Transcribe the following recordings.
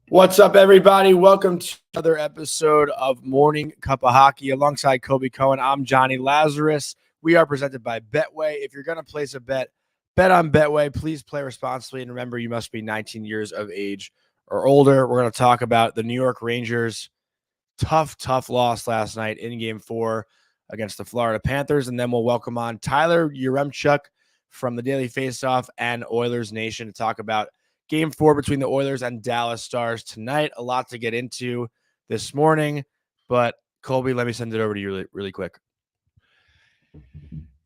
What's up, everybody? Welcome to another episode of Morning Cuppa Hockey. Alongside Colby, Cohen, I'm Jonny, Lazarus. We are presented by Betway. If you're going to place a bet on Betway. Please play responsibly. And remember, you must be 19 years of age or older. We're going to talk about the New York Rangers' tough loss last night in Game 4 against the Florida Panthers. And then we'll welcome on Tyler Yaremchuk from the Daily Faceoff and OilersNation to talk about Game 4 between the Oilers and Dallas Stars tonight. A lot to get into this morning, but Colby, let me send it over to you really quick.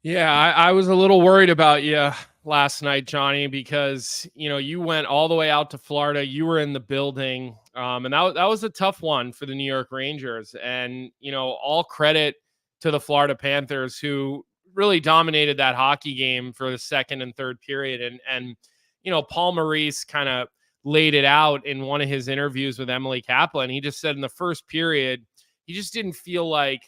Yeah, I was a little worried about you last night, Jonny, because, you went all the way out to Florida. You were in the building, and that was a tough one for the New York Rangers. And, all credit to the Florida Panthers, who really dominated that hockey game for the second and third period. And Paul Maurice kind of laid it out in one of his interviews with Emily Kaplan. He just said in the first period, he just didn't feel like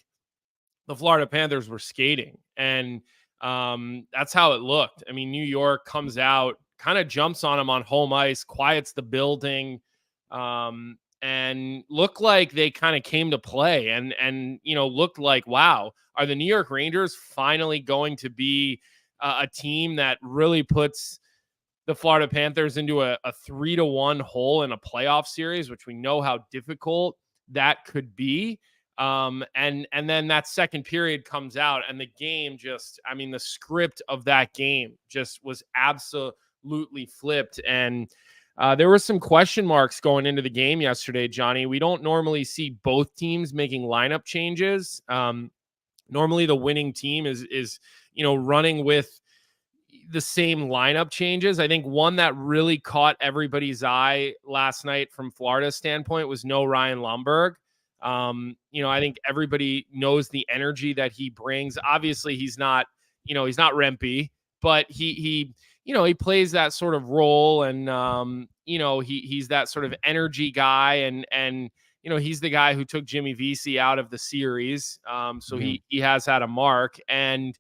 the Florida Panthers were skating. And that's how it looked. I mean, New York comes out, kind of jumps on them on home ice, quiets the building, and looked like they kind of came to play and looked like, wow, are the New York Rangers finally going to be a team that really puts the Florida Panthers into a 3-1 hole in a playoff series, which we know how difficult that could be. And then that second period comes out and the game the script of that game just was absolutely flipped. And there were some question marks going into the game yesterday, Jonny. We don't normally see both teams making lineup changes. Normally the winning team is running with the same lineup changes. I think one that really caught everybody's eye last night from Florida's standpoint was no Ryan Lomberg. I think everybody knows the energy that he brings. Obviously, he's not Rempe, but he plays that sort of role, and he's that sort of energy guy, and he's the guy who took Jimmy Vesey out of the series. So he has had a mark, and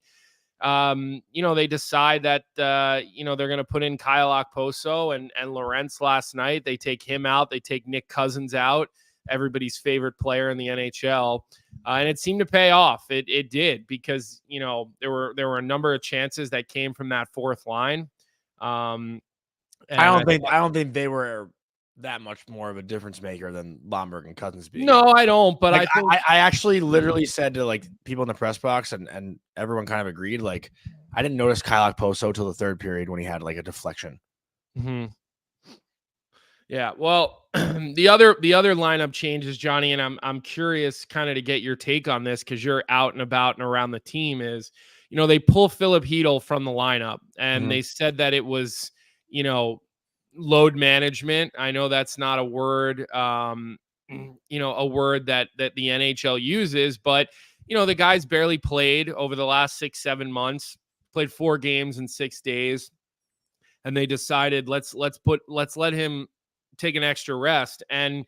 they decide that, they're going to put in Kyle Okposo and Lorentz last night. They take him out. They take Nick Cousins out, everybody's favorite player in the NHL. And it seemed to pay off. It did, because, there were a number of chances that came from that fourth line. I don't think they were that much more of a difference maker than Lomberg and Cousins being. No, I don't. But I actually literally said to people in the press box, and everyone kind of agreed. I didn't notice Kyle Okposo till the third period when he had a deflection. Mm-hmm. Yeah, well, the other lineup changes, Jonny, and I'm curious kind of to get your take on this, because you're out and about and around the team. Is they pull Philip Hedl from the lineup, and they said that it was load management. I know that's not a word, a word that the NHL uses, but the guy's barely played over the last 6-7 months, played 4 games in 6 days, and they decided let's let him take an extra rest. And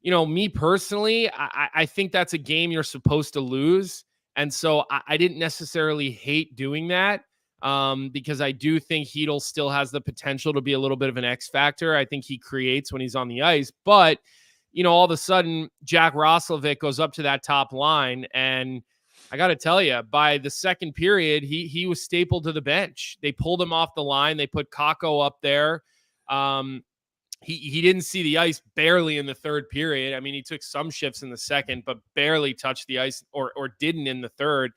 me personally, I think that's a game you're supposed to lose, and so I didn't necessarily hate doing that. Because I do think Hedl still has the potential to be a little bit of an X factor. I think he creates when he's on the ice, but all of a sudden Jack Roslovic goes up to that top line, and I got to tell you, by the second period, he was stapled to the bench. They pulled him off the line. They put Kakko up there. He didn't see the ice barely in the third period. I mean, he took some shifts in the second, but barely touched the ice or didn't in the third.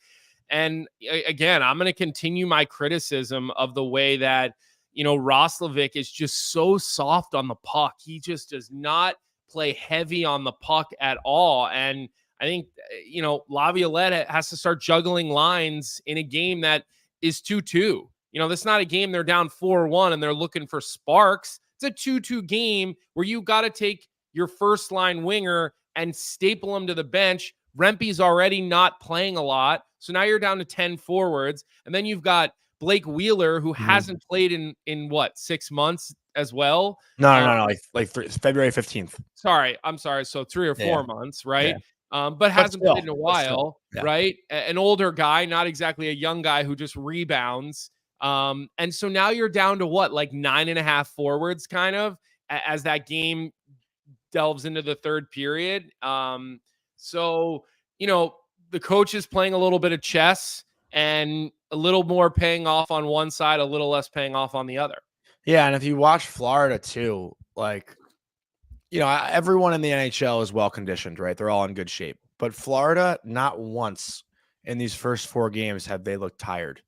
And again, I'm going to continue my criticism of the way that, Roslovic is just so soft on the puck. He just does not play heavy on the puck at all. And I think, Laviolette has to start juggling lines in a game that is 2-2. That's not a game they're down 4-1 and they're looking for sparks. It's a 2-2 game where you got to take your first line winger and staple him to the bench. Rempe's already not playing a lot. So now you're down to 10 forwards. And then you've got Blake Wheeler, who hasn't played in 6 months as well? No. February 15th. I'm sorry. So 3 or 4 months, right? Yeah. But hasn't played in a while, right? An older guy, not exactly a young guy who just rebounds. And so now you're down to 9.5 forwards kind of as that game delves into the third period. So, the coach is playing a little bit of chess and a little more paying off on one side, a little less paying off on the other. Yeah, and if you watch Florida too, like, everyone in the NHL is well conditioned, right? They're all in good shape. But Florida, not once in these first 4 games have they looked tired.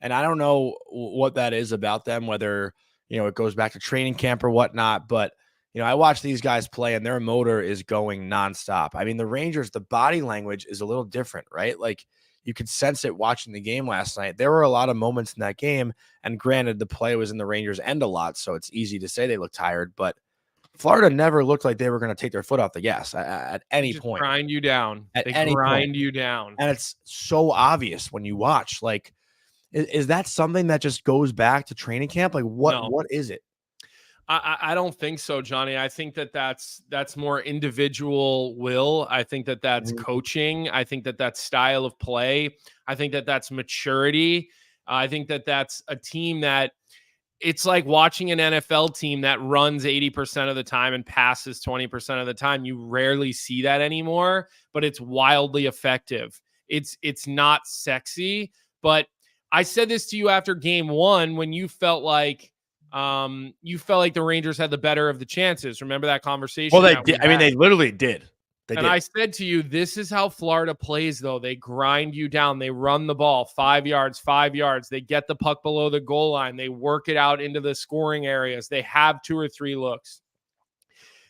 And I don't know what that is about them, whether, it goes back to training camp or whatnot. But, I watch these guys play and their motor is going nonstop. I mean, the Rangers, the body language is a little different, right? Like, you could sense it watching the game last night. There were a lot of moments in that game. And granted, the play was in the Rangers' end a lot, so it's easy to say they look tired. But Florida never looked like they were going to take their foot off the gas at any point. Grind you down. They grind you down. And it's so obvious when you watch. Like, is that something that just goes back to training camp? Like, what is it? I don't think so, Johnny. I think that's more individual will. I think that's coaching. I think that's style of play. I think that's maturity. I think that's a team that it's like watching an NFL team that runs 80% of the time and passes 20% of the time. You rarely see that anymore, but it's wildly effective. It's not sexy, but I said this to you after game 1 when you felt like the Rangers had the better of the chances. Remember that conversation? Well, they did. I mean, they literally did. I said to you, this is how Florida plays, though. They grind you down. They run the ball 5 yards. They get the puck below the goal line. They work it out into the scoring areas. They have 2 or 3 looks.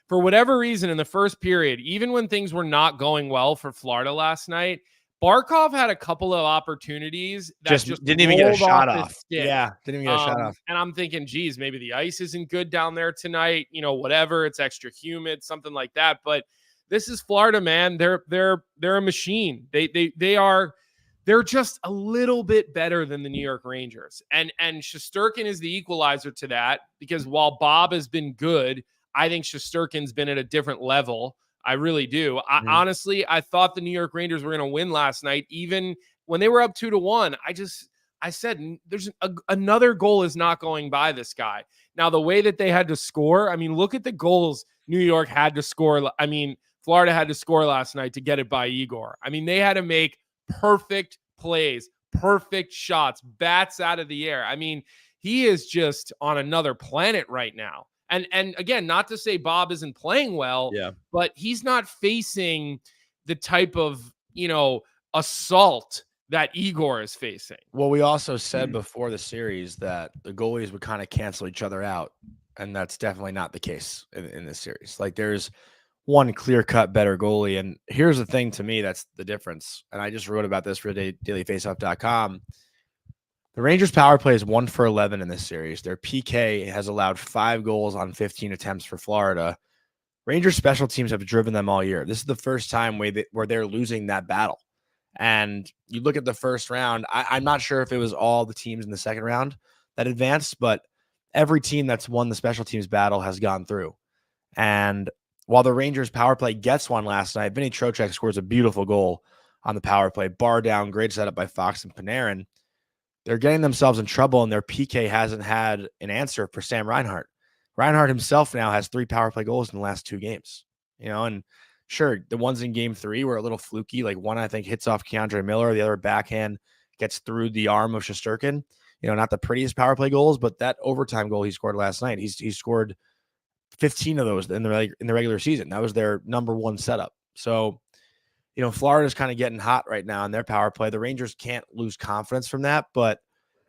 For whatever reason, in the first period, even when things were not going well for Florida last night, Barkov had a couple of opportunities that just didn't even get a shot off. Yeah, didn't even get a shot off. And I'm thinking, geez, maybe the ice isn't good down there tonight. Whatever. It's extra humid, something like that. But this is Florida, man. They're a machine. They're just a little bit better than the New York Rangers. And Shesterkin is the equalizer to that, because while Bob has been good, I think Shesterkin's been at a different level. I really do. Honestly, I thought the New York Rangers were going to win last night, even when they were up 2-1. I said, there's another goal is not going by this guy. Now, the way that they had to score, I mean, look at the goals New York had to score. I mean, Florida had to score last night to get it by Igor. I mean, they had to make perfect plays, perfect shots, bats out of the air. I mean, he is just on another planet right now. And again, not to say Bob isn't playing well, but he's not facing the type of, assault that Igor is facing. Well, we also said before the series that the goalies would kind of cancel each other out, and that's definitely not the case in this series. Like, there's one clear-cut better goalie, and here's the thing to me that's the difference, and I just wrote about this for dailyfaceoff.com. The Rangers' power play is 1 for 11 in this series. Their PK has allowed 5 goals on 15 attempts for Florida. Rangers' special teams have driven them all year. This is the first time where they're losing that battle. And you look at the first round, I'm not sure if it was all the teams in the second round that advanced, but every team that's won the special teams battle has gone through. And while the Rangers' power play gets one last night, Vinny Trocheck scores a beautiful goal on the power play. Bar down, great setup by Fox and Panarin. They're getting themselves in trouble, and their PK hasn't had an answer for Sam Reinhart. Reinhart himself now has 3 power play goals in the last 2 games. And sure, the ones in game 3 were a little fluky. Like, one, I think, hits off Keandre Miller. The other backhand gets through the arm of Shesterkin. Not the prettiest power play goals, but that overtime goal he scored last night, he scored 15 of those in the regular season. That was their number 1 setup. So, Florida's kind of getting hot right now in their power play. The Rangers can't lose confidence from that. But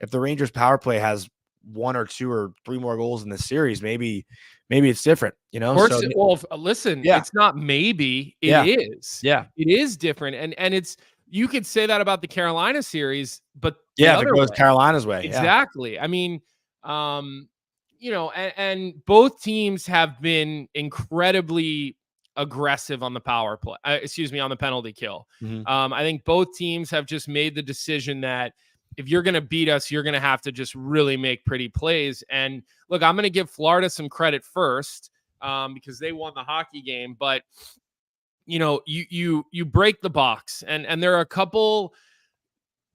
if the Rangers power play has 1 or 2 or 3 more goals in this series, maybe it's different, Of course, listen, it's not maybe, it is. Yeah. It is different. And it's, you could say that about the Carolina series, but if it goes Carolina's way. Exactly. I mean, and both teams have been incredibly aggressive on the power play, on the penalty kill. I think both teams have just made the decision that if you're going to beat us, you're going to have to just really make pretty plays. And look, I'm going to give Florida some credit first because they won the hockey game, but you break the box, and there are a couple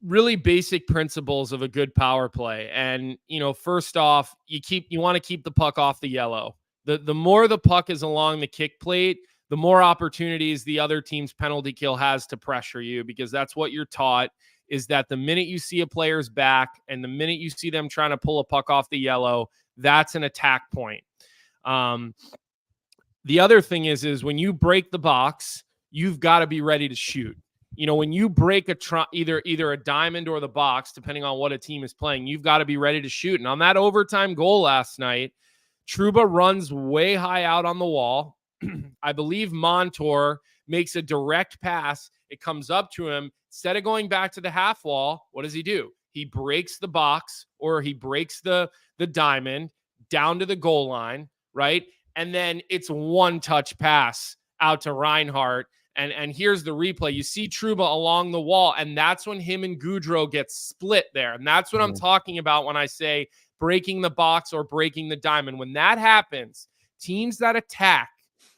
really basic principles of a good power play. And, first off, you want to keep the puck off the yellow. The more the puck is along the kick plate, the more opportunities the other team's penalty kill has to pressure you, because that's what you're taught, is that the minute you see a player's back and the minute you see them trying to pull a puck off the yellow, that's an attack point. The other thing is when you break the box, you've got to be ready to shoot. When you break either a diamond or the box, depending on what a team is playing, you've got to be ready to shoot. And on that overtime goal last night, Trouba runs way high out on the wall. I believe Montour makes a direct pass. It comes up to him. Instead of going back to the half wall, what does he do? He breaks the box, or he breaks the diamond down to the goal line, right? And then it's one touch pass out to Reinhart. And here's the replay. You see Trouba along the wall, and that's when him and Gaudreau get split there. And that's what I'm talking about when I say breaking the box or breaking the diamond. When that happens, teams that attack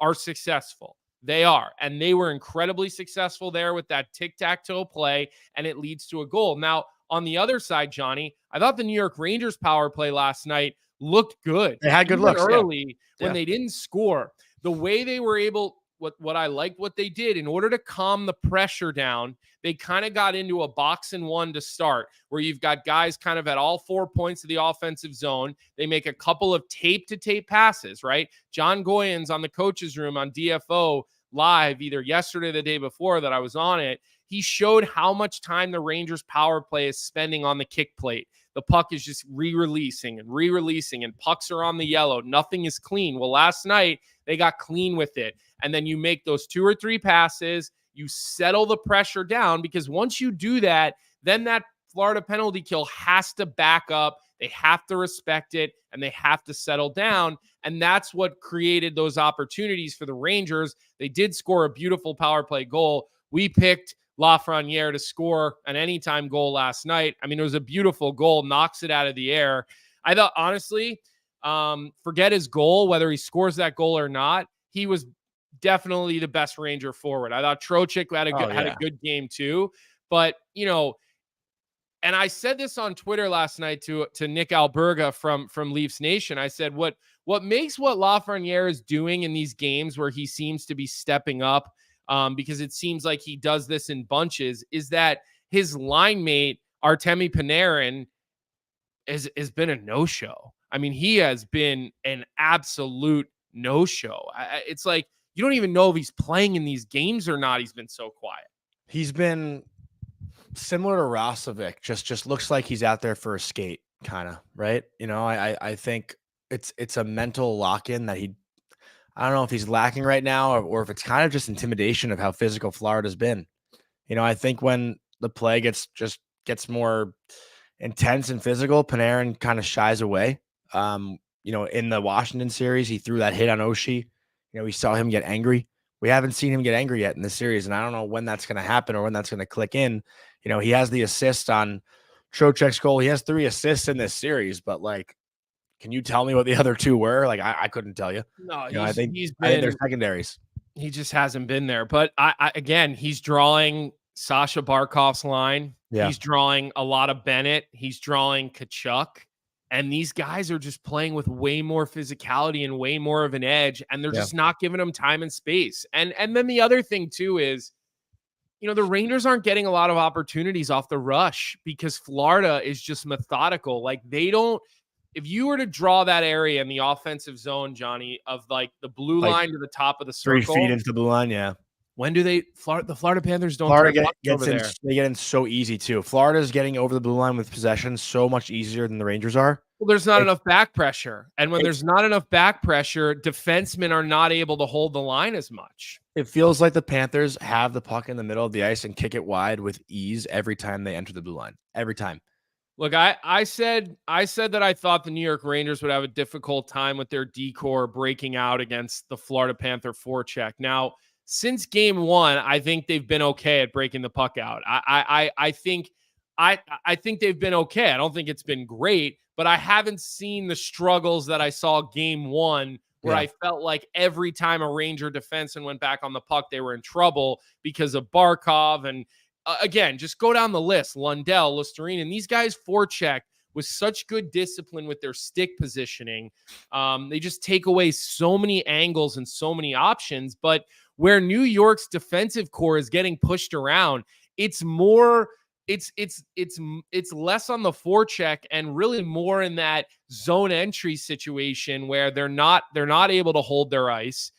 are successful. They are. And they were incredibly successful there with that tic-tac-toe play, and it leads to a goal. Now, on the other side, Johnny, I thought the New York Rangers power play last night looked good. They had good looks early when they didn't score. The way they were able, what I liked what they did, in order to calm the pressure down, they kind of got into a box and one to start, where you've got guys kind of at all 4 points of the offensive zone. They make a couple of tape-to-tape passes, right? John Goyens on the coach's room on DFO live, either yesterday or the day before that I was on it, he showed how much time the Rangers power play is spending on the kick plate. The puck is just re-releasing, and pucks are on the yellow. Nothing is clean. Well, last night they got clean with it. And then you make those 2 or 3 passes, you settle the pressure down, because once you do that, then that Florida penalty kill has to back up. They have to respect it, and they have to settle down. And that's what created those opportunities for the Rangers. They did score a beautiful power play goal. We picked Lafreniere to score an anytime goal last night. I mean, it was a beautiful goal, knocks it out of the air. I thought, honestly, forget his goal, whether he scores that goal or not, he was definitely the best Ranger forward. I thought Trocheck had a good game too. But, and I said this on Twitter last night to Nick Alberga from Leafs Nation. I said, what makes what Lafreniere is doing in these games where he seems to be stepping up, because it seems like he does this in bunches, is that his line mate, Artemi Panarin, has been a no-show. I mean, he has been an absolute no-show. It's like, you don't even know if he's playing in these games or not. He's been so quiet. He's been similar to Rosovic. Just looks like he's out there for a skate, kind of, right? I think it's a mental lock-in that I don't know if he's lacking right now, or if it's kind of just intimidation of how physical Florida's been. I think when the play gets more intense and physical, Panarin kind of shies away. In the Washington series, he threw that hit on Oshie. We saw him get angry. We haven't seen him get angry yet in this series, and I don't know when that's going to happen or when that's going to click in. He has the assist on Trocheck's goal. He has 3 assists in this series, but can you tell me what the other 2 were? I couldn't tell you. No, I think they're secondaries. He just hasn't been there. But again, he's drawing Sasha Barkov's line. Yeah. He's drawing a lot of Bennett. He's drawing Tkachuk. And these guys are just playing with way more physicality and way more of an edge, and they're just not giving them time and space. And then the other thing too is, the Rangers aren't getting a lot of opportunities off the rush because Florida is just methodical. If you were to draw that area in the offensive zone, Johnny, of the blue line to the top of the circle, 3 feet into the blue line, yeah. When do the Florida Panthers don't they get in so easy too. Florida's getting over the blue line with possession so much easier than the Rangers are. Well, there's not enough back pressure. And when there's not enough back pressure, defensemen are not able to hold the line as much. It feels like the Panthers have the puck in the middle of the ice and kick it wide with ease every time they enter the blue line. Every time. Look, I said that I thought the New York Rangers would have a difficult time with their D-core breaking out against the Florida Panther forecheck. Now, since game 1, I think they've been okay at breaking the puck out. I think they've been okay. I don't think it's been great, but I haven't seen the struggles that I saw game 1, where I felt like every time a Ranger defenseman went back on the puck, they were in trouble because of Barkov. And again, just go down the list: Lundell, Listerine, and these guys forecheck with such good discipline with their stick positioning. They just take away so many angles and so many options. But where New York's defensive core is getting pushed around, it's more, it's less on the forecheck and really more in that zone entry situation where they're not able to hold their ice.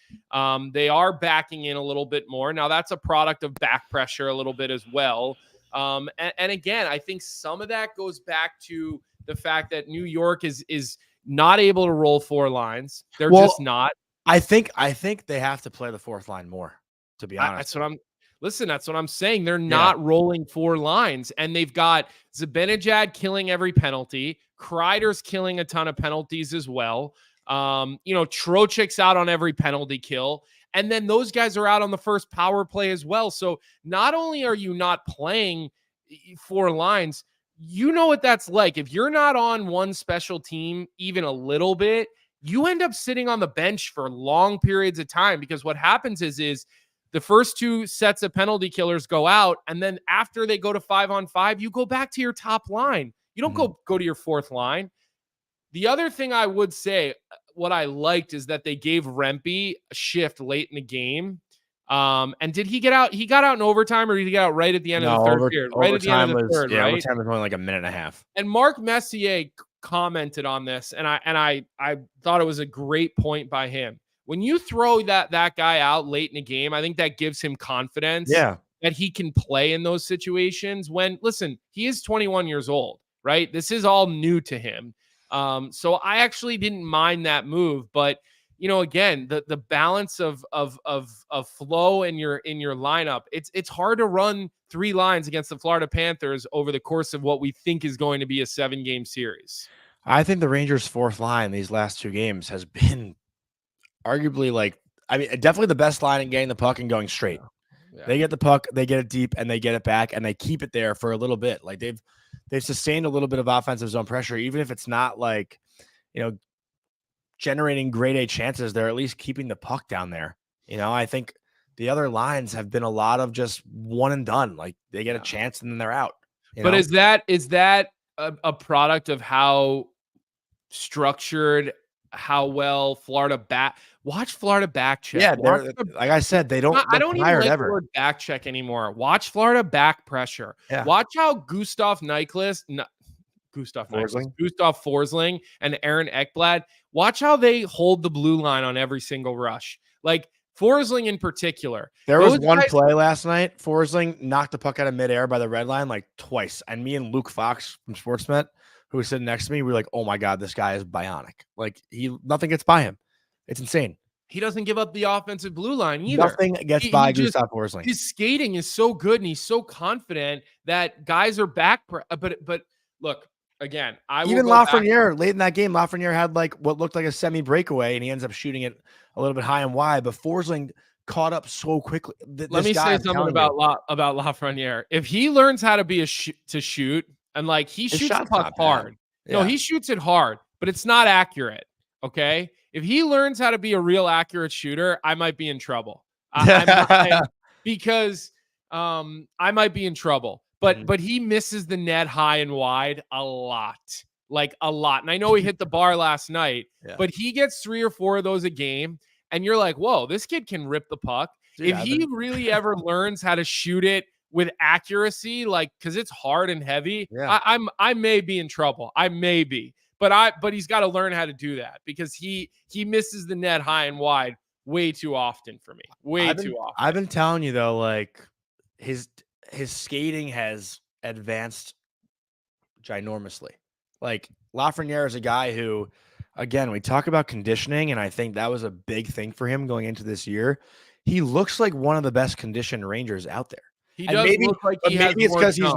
They are backing in a little bit more. Now that's a product of back pressure a little bit as well. And again, I think some of that goes back to the fact that New York is not able to roll four lines. They're just not. I think they have to play the fourth line more, to be honest. That's what I'm saying. They're not rolling four lines, and they've got Zibanejad killing every penalty. Kreider's killing a ton of penalties as well. Trocheck's out on every penalty kill. And then those guys are out on the first power play as well. So not only are you not playing four lines, you know what that's like. If you're not on one special team even a little bit, you end up sitting on the bench for long periods of time, because what happens is the first two sets of penalty killers go out, and then after they go to 5-on-5, you go back to your top line. You don't go to your fourth line. The other thing I would say, what I liked, is that they gave Rempe a shift late in the game. And did he get out? He got out in overtime, or did he get out right at the end of the third period? Right at the end of the third, right? Overtime was only like a minute and a half. And Mark Messier commented on this, and I thought it was a great point by him. When you throw that guy out late in the game, I think that gives him confidence that he can play in those situations. When, listen, he is 21 years old, right? This is all new to him. So I actually didn't mind that move, but again, the balance of flow in your lineup, it's hard to run three lines against the Florida Panthers over the course of what we think is going to be a 7-game series. I think the Rangers' fourth line these last two games has been arguably definitely the best line in getting the puck and going straight. Yeah. They get the puck, they get it deep, and they get it back, and they keep it there for a little bit. Like they've sustained a little bit of offensive zone pressure, even if it's not like, generating grade A chances. They're at least keeping the puck down there. I think the other lines have been a lot of just one and done. Like they get a chance and then they're out. But is that a product of how structured, how well Florida watch Florida back check? Yeah, like I said, they don't. I don't even like the word back check anymore. Watch Florida back pressure. Yeah. Watch how Gustav Forsling and Aaron Ekblad, watch how they hold the blue line on every single rush. Like Forsling in particular. There was one play last night. Forsling knocked the puck out of midair by the red line like twice. And me and Luke Fox from Sportsmet, who was sitting next to me, we were like, oh my God, this guy is bionic. Like nothing gets by him. It's insane. He doesn't give up the offensive blue line either. Nothing gets by Gustav Forsling. His skating is so good and he's so confident that guys are back. But look, again, even Lafreniere late in that game, Lafreniere had like what looked like a semi breakaway, and he ends up shooting it a little bit high and wide. But Forsling caught up so quickly. Let me say something about Lafreniere. If he learns how to be to shoot, and like he shoots the puck hard, no, he shoots it hard, but it's not accurate. Okay, if he learns how to be a real accurate shooter, I might be in trouble. Because I might be in trouble. But he misses the net high and wide a lot. And I know he hit the bar last night, but he gets 3 or 4 of those a game. And you're like, whoa, this kid can rip the puck. Dude, if he really ever learns how to shoot it with accuracy, because it's hard and heavy, I may be in trouble. I may be. But he's got to learn how to do that, because he misses the net high and wide way too often for me. Too often. I've been telling you though, like his skating has advanced ginormously. Like Lafreniere is a guy who, again, we talk about conditioning, and I think that was a big thing for him going into this year. He looks like one of the best conditioned Rangers out there. He does look like he has maybe it's because he's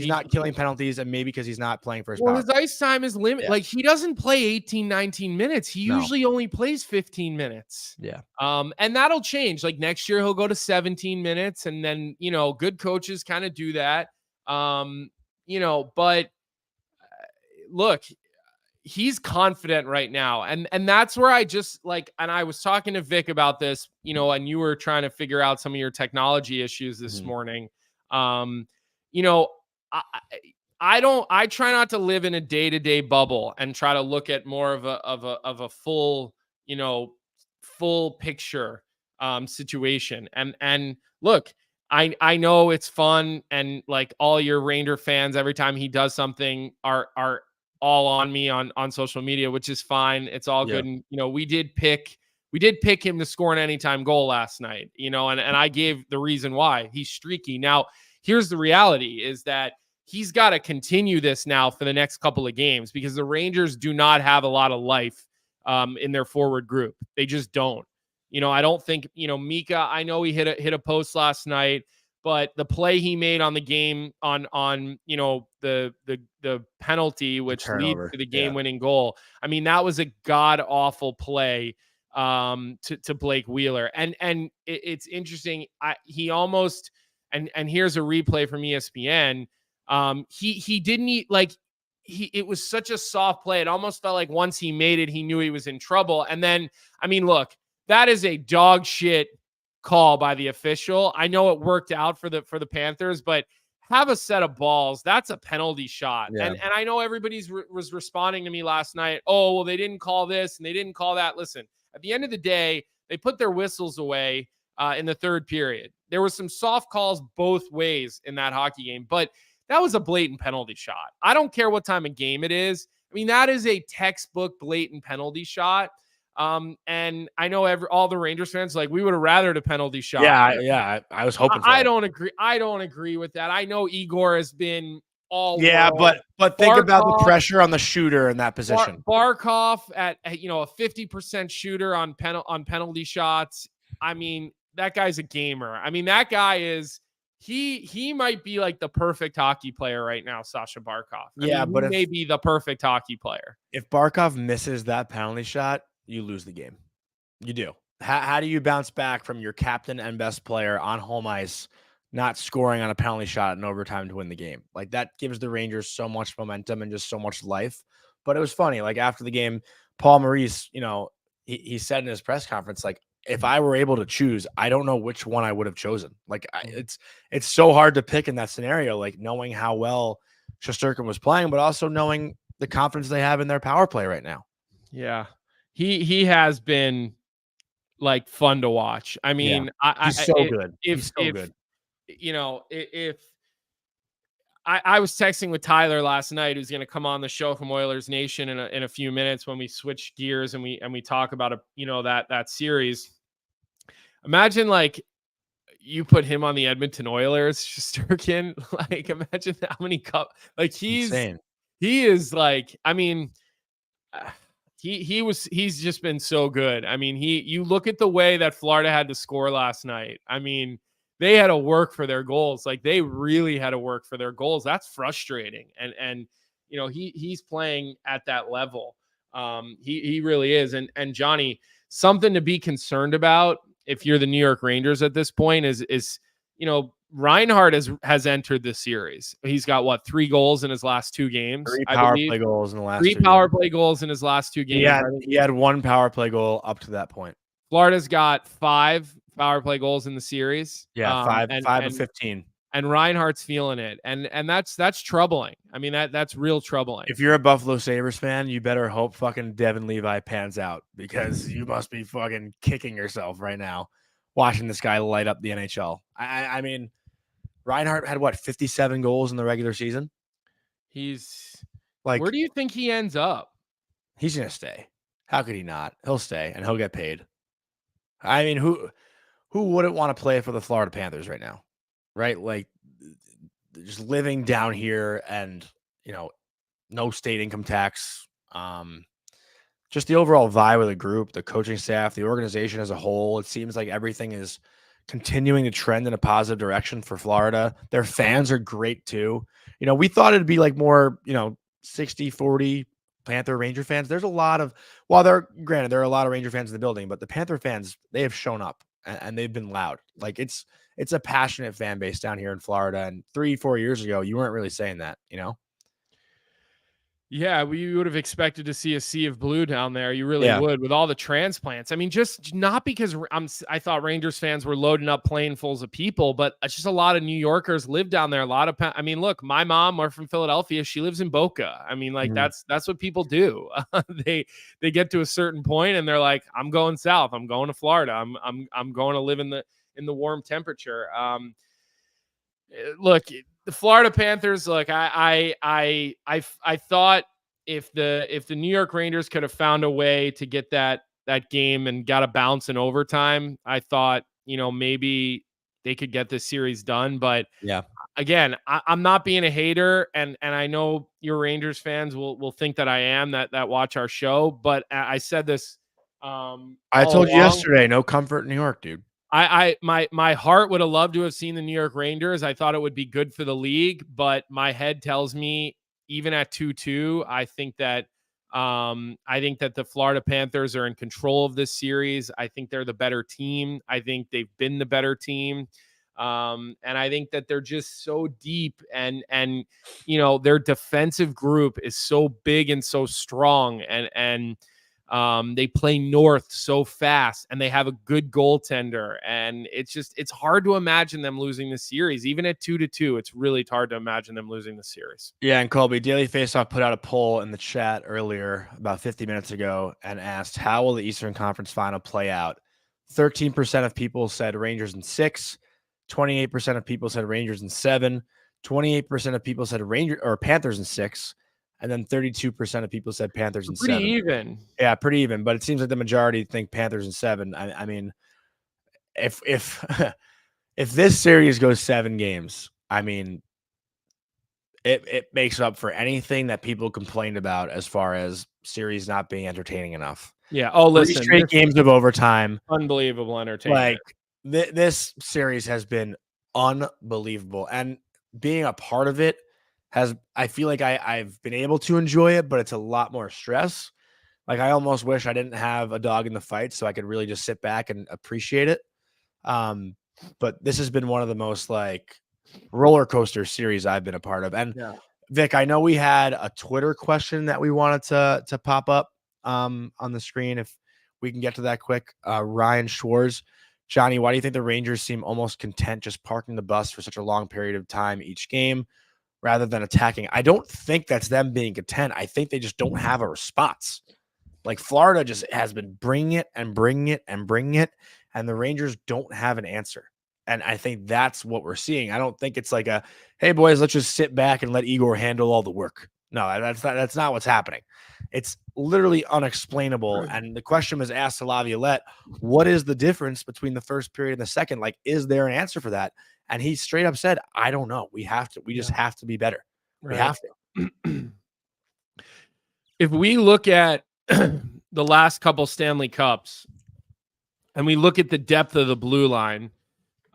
not killing penalties, and maybe because he's not playing first power. His ice time is limited. Yeah. Like he doesn't play 18, 19 minutes. He usually only plays 15 minutes. Yeah. And that'll change. Like next year he'll go to 17 minutes, and then, good coaches kind of do that. But look, he's confident right now. And that's where I just and I was talking to Vic about this, and you were trying to figure out some of your technology issues this morning. I try not to live in a day-to-day bubble and try to look at more of a full, full picture situation. And look, I know it's fun, and like all your Ranger fans, every time he does something are all on me on social media, which is fine. It's all good. And we did pick him to score an anytime goal last night, and I gave the reason why. He's streaky. Now, here's the reality is that he's got to continue this now for the next couple of games, because the Rangers do not have a lot of life in their forward group. They just don't. I don't think, Mika, I know he hit a post last night, but the play he made on the game on the penalty, which leads to the game-winning goal. I mean, that was a god-awful play to Blake Wheeler. And it's interesting. He almost, and here's a replay from ESPN. He didn't it was such a soft play. It almost felt like once he made it, he knew he was in trouble. And then, I mean, look, that is a dog shit call by the official. I know it worked out for the Panthers, but have a set of balls. That's a penalty shot. Yeah. And I know everybody was responding to me last night. Oh, well, they didn't call this and they didn't call that. Listen, at the end of the day, they put their whistles away in the third period. There were some soft calls both ways in that hockey game, but that was a blatant penalty shot. I don't care what time of game it is. I mean, that is a textbook blatant penalty shot. And I know all the Rangers fans, like, we would have rathered a penalty shot. Yeah. I was hoping for I don't agree. I don't agree with that. I know Igor has been all world. But think about the pressure on the shooter in that position. Barkov at a 50% shooter on penalty shots. I mean, that guy's a gamer. I mean, that guy is he might be like the perfect hockey player right now, Sasha Barkov. He may be the perfect hockey player. If Barkov misses that penalty shot, you lose the game. You do. How do you bounce back from your captain and best player on home ice not scoring on a penalty shot in overtime to win the game? Like, that gives the Rangers so much momentum and just so much life. But it was funny. Like, after the game, Paul Maurice, he said in his press conference, like, if I were able to choose, I don't know which one I would have chosen. Like, it's so hard to pick in that scenario, like knowing how well Shesterkin was playing, but also knowing the confidence they have in their power play right now. Yeah. He has been like fun to watch. I mean, he's so good. He's so good. If I was texting with Tyler last night, who's going to come on the show from Oilers Nation in a few minutes when we switch gears and we talk about that series. Imagine like you put him on the Edmonton Oilers, Shesterkin. Like, imagine how many he's insane. He is like, I mean. He's just been so good. I mean, you look at the way that Florida had to score last night. I mean, they had to work for their goals. Like, they really had to work for their goals. That's frustrating. And he's playing at that level. He really is. And Jonny, something to be concerned about if you're the New York Rangers at this point is Reinhart has entered this series. He's got 3 goals in his last 2 games. 3 power play goals in the last 3 power play goals in his last 2 games. He had 1 power play goal up to that point. Florida's got 5 power play goals in the series. Yeah, 5 of 15. And Reinhart's feeling it. And that's troubling. I mean, that's real troubling. If you're a Buffalo Sabres fan, you better hope fucking Devin Levi pans out, because you must be fucking kicking yourself right now watching this guy light up the NHL. I mean, Reinhart had 57 goals in the regular season. He's like, where do you think he ends up? He's gonna stay. How could he not? He'll stay and he'll get paid. I mean, who wouldn't want to play for the Florida Panthers right now? Right? Like, just living down here and no state income tax. Just the overall vibe of the group, the coaching staff, the organization as a whole. It seems like everything is continuing to trend in a positive direction for Florida. Their fans are great too. We thought it'd be like more, 60-40 Panther Ranger fans. There's a lot of, there are a lot of Ranger fans in the building, but the Panther fans, they have shown up and they've been loud. Like, it's a passionate fan base down here in Florida. And 3-4 years ago, you weren't really saying that, Yeah, we would have expected to see a sea of blue down there. You really would, with all the transplants. I mean, just not because I thought Rangers fans were loading up planefuls of people, but it's just a lot of New Yorkers live down there. I mean, look, my mom, we're from Philadelphia. She lives in Boca. I mean, like that's what people do. They get to a certain point and they're like, I'm going south. I'm going to Florida. I'm going to live in the warm temperature. Look, the Florida Panthers. Look, I thought if the New York Rangers could have found a way to get that game and got a bounce in overtime, I thought maybe they could get this series done. But yeah, again, I'm not being a hater, and I know your Rangers fans will think that I am that watch our show. But I said this. I told you yesterday, no comfort in New York, dude. My heart would have loved to have seen the New York Rangers. I thought it would be good for the league, but my head tells me even at 2-2, I think that the Florida Panthers are in control of this series. I think they're the better team. I think they've been the better team. And I think that they're just so deep and their defensive group is so big and so strong and they play north so fast and they have a good goaltender. And it's hard to imagine them losing the series. Even at 2-2, it's really hard to imagine them losing the series. Yeah, and Colby, Daily Faceoff put out a poll in the chat earlier, about 50 minutes ago, and asked, how will the Eastern Conference Final play out? 13% of people said Rangers in 6, 28% of people said Rangers in 7, 28% of people said Panthers in 6, and then 32% of people said Panthers in 7. Pretty even. Yeah, pretty even, but it seems like the majority think Panthers in 7. I mean, if if this series goes 7 games, I mean, it makes up for anything that people complained about as far as series not being entertaining enough. Yeah. Oh, listen, 3 straight games of overtime. Unbelievable entertainment. Like this series has been unbelievable, and being a part of it I feel like I've been able to enjoy it, but it's a lot more stress. Like I almost wish I didn't have a dog in the fight so I could really just sit back and appreciate it. But this has been one of the most like roller coaster series I've been a part of. And Vic, I know we had a Twitter question that we wanted to pop up on the screen. If we can get to that quick. Ryan Schwartz, Jonny, why do you think the Rangers seem almost content just parking the bus for such a long period of time each game rather than attacking? I don't think that's them being content. I think they just don't have a response. Like Florida just has been bringing it and bringing it and bringing it, and the Rangers don't have an answer. And I think that's what we're seeing. I don't think it's like hey boys, let's just sit back and let Igor handle all the work. No, that's not what's happening. It's literally unexplainable. And the question was asked to Laviolette, what is the difference between the first period and the second? Like, is there an answer for that? And he straight up said, I don't know. We just have to be better. We have to. If we look at the last couple Stanley Cups and we look at the depth of the blue line,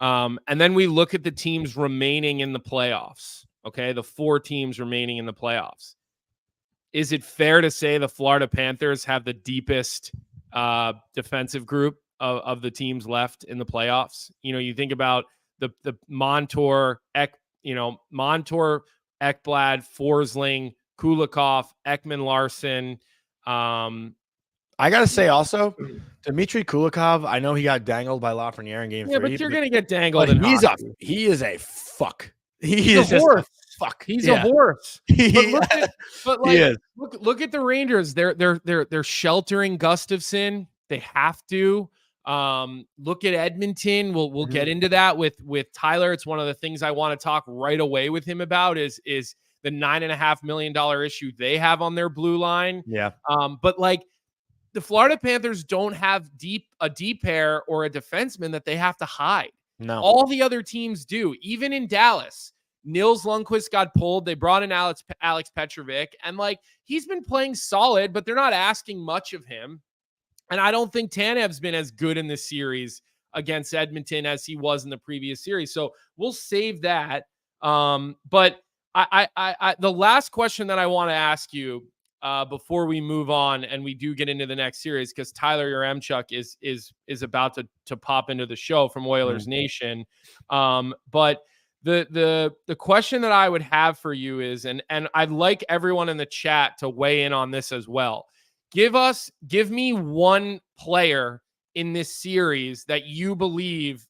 and then we look at the teams remaining in the playoffs, okay, the 4 teams remaining in the playoffs, is it fair to say the Florida Panthers have the deepest defensive group of the teams left in the playoffs? You think about the Montour, Ekblad, Forsling, Kulikov, Ekman Larson. I gotta say also, Dmitry Kulikov, I know he got dangled by Lafreniere in game 3. Yeah, but you're gonna get dangled. He is a fuck. He's a horse. Fuck. He's a horse. Look at the Rangers. They're sheltering Gustafsson. They have to. Look at Edmonton. We'll get into that with Tyler. It's one of the things I want to talk right away with him about is the $9.5 million issue they have on their blue line. Yeah. But like the Florida Panthers don't have a deep pair or a defenseman that they have to hide. No. All the other teams do. Even in Dallas, Nils Lundqvist got pulled. They brought in Alex Petrovic, and like he's been playing solid, but they're not asking much of him. And I don't think Tanev's been as good in this series against Edmonton as he was in the previous series. So we'll save that. But I the last question that I want to ask you before we move on and we do get into the next series, because Tyler Yaremchuk is about to pop into the show from Oilers Nation. But The question that I would have for you is, and I'd like everyone in the chat to weigh in on this as well. Give me one player in this series that you believe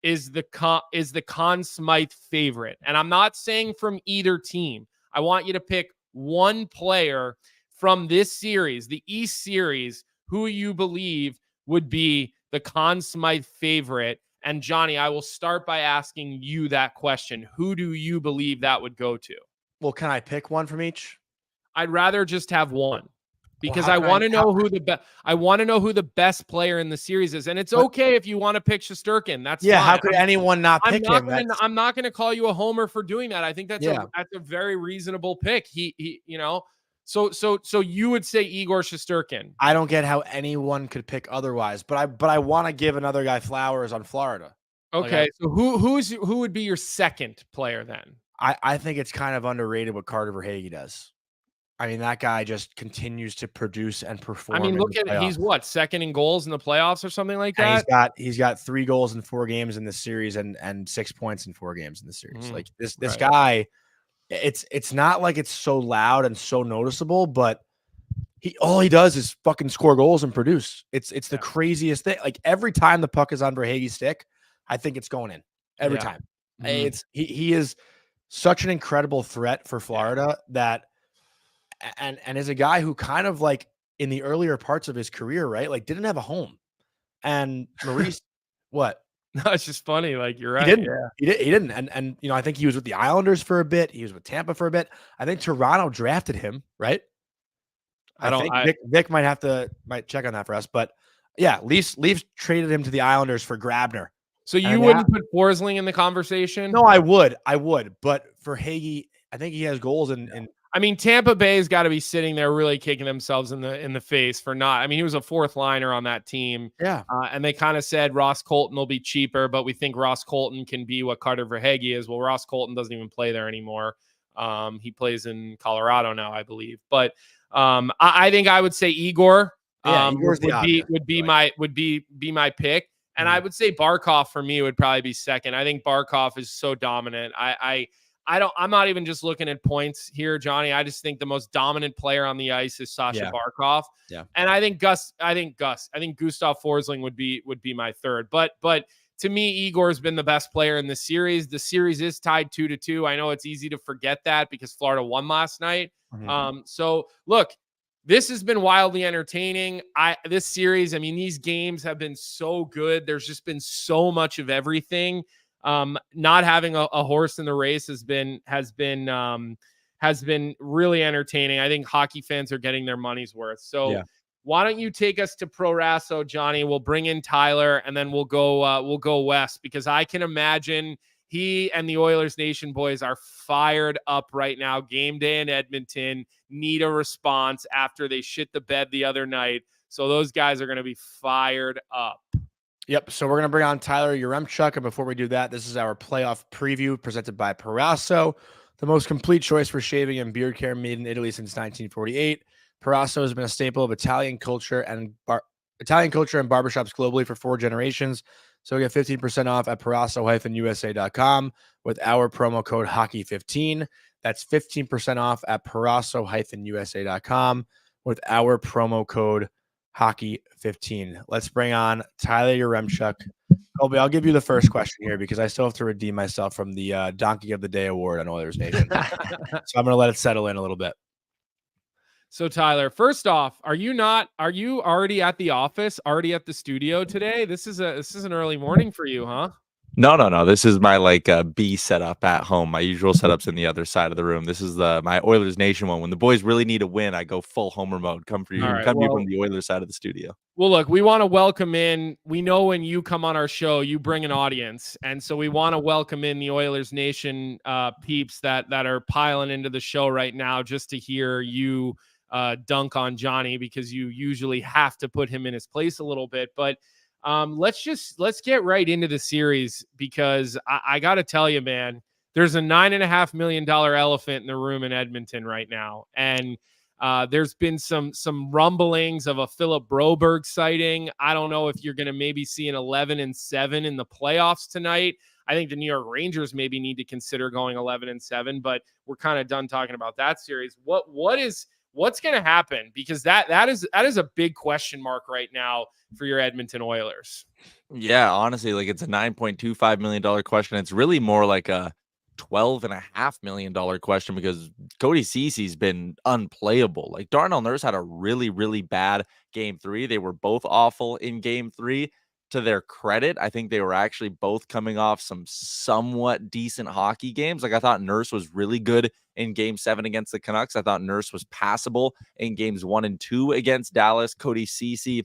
is the Conn Smythe favorite. And I'm not saying from either team. I want you to pick one player from this series, the East series, who you believe would be the Conn Smythe favorite. And Jonny, I will start by asking you that question. Who do you believe that would go to? Well, can I pick one from each? I'd rather just have one. Because Well, I want to know who the best player in the series is, and it's okay if you want to pick Shesterkin. That's fine. How could anyone not pick him? I'm not going to call you a homer for doing that. I think that's a very reasonable pick. He So you would say Igor Shesterkin? I don't get how anyone could pick otherwise, but I want to give another guy flowers on Florida. Okay, so who would be your second player then? I think it's kind of underrated what Carter Verhaeghe does. I mean, that guy just continues to produce and perform. I mean, look at it. He's what, second in goals in the playoffs or something like that? And he's got 3 goals in 4 games in this series and 6 points in 4 games in the series. Like this guy, it's not like it's so loud and so noticeable, but all he does is fucking score goals and produce. It's the craziest thing. Like every time the puck is on Verhaeghe's stick, I think it's going in every time. He is such an incredible threat for Florida that. And is a guy who kind of like in the earlier parts of his career, right? Like didn't have a home. And Maurice, what? No, it's just funny. Like you're right. He didn't. And I think he was with the Islanders for a bit. He was with Tampa for a bit. I think Toronto drafted him, right? I think Vic might check on that for us. But yeah, Leafs traded him to the Islanders for Grabner. So you wouldn't put Forsling in the conversation? No, I would. But for Hagee, I think he has goals in I mean, Tampa Bay's got to be sitting there really kicking themselves in the face for not. I mean, he was a 4th liner on that team. Yeah. And they kind of said Ross Colton will be cheaper, but we think Ross Colton can be what Carter Verhaeghe is. Well, Ross Colton doesn't even play there anymore. He plays in Colorado now, I believe. But I think I would say Igor would be my pick. And I would say Barkov for me would probably be second. I think Barkov is so dominant. I'm not even just looking at points here, Jonny. I just think the most dominant player on the ice is Sasha Barkov. Yeah. And I think Gustav Forsling would be my third. But to me, Igor's been the best player in the series. The series is tied 2-2. I know it's easy to forget that because Florida won last night. So look, this has been wildly entertaining. This series, I mean, these games have been so good. There's just been so much of everything. Not having a horse in the race has been really entertaining. I think hockey fans are getting their money's worth. So why don't you take us to Pro Rasso, Jonny? We'll bring in Tyler and then we'll go west because I can imagine he and the Oilers Nation boys are fired up right now. Game day in Edmonton, need a response after they shit the bed the other night. So those guys are going to be fired up. Yep. So we're going to bring on Tyler Yaremchuk. And before we do that, this is our playoff preview presented by Parasso, the most complete choice for shaving and beard care made in Italy since 1948. Parasso has been a staple of Italian culture and barbershops globally for 4 generations. So get 15% off at parasso-usa.com with our promo code hockey15. That's 15% off at parasso-usa.com with our promo code hockey15. Let's bring on Tyler Yaremchuk. Colby, I'll give you the first question here because I still have to redeem myself from the Donkey of the Day award on Oilers Nation. So I'm going to let it settle in a little bit. So Tyler, first off, are you already at the office, already at the studio today? This is an early morning for you, huh? No. This is my B setup at home. My usual setup's in the other side of the room. This is my Oilers Nation one. When the boys really need a win, I go full homer mode. Come for you. Right, come here from the Oilers side of the studio. Well, look, we want to welcome in. We know when you come on our show, you bring an audience, and so we want to welcome in the Oilers Nation peeps that are piling into the show right now just to hear you dunk on Jonny because you usually have to put him in his place a little bit, but. Let's get right into the series because I got to tell you, man, there's a $9.5 million elephant in the room in Edmonton right now. And There's been some rumblings of a Philip Broberg sighting. I don't know if you're going to maybe see an 11-7 in the playoffs tonight. I think the New York Rangers maybe need to consider going 11-7, but we're kind of done talking about that series. What's going to happen? Because that is a big question mark right now for your Edmonton Oilers. Yeah, honestly, like it's a $9.25 million question. It's really more like a $12.5 million question because Cody Cece's been unplayable. Like Darnell Nurse had a really, really bad game 3. They were both awful in game 3. To their credit, I think they were actually both coming off some somewhat decent hockey games. Like I thought Nurse was really good in game 7 against the Canucks. I thought Nurse was passable in games 1 and 2 against Dallas. Cody Cece,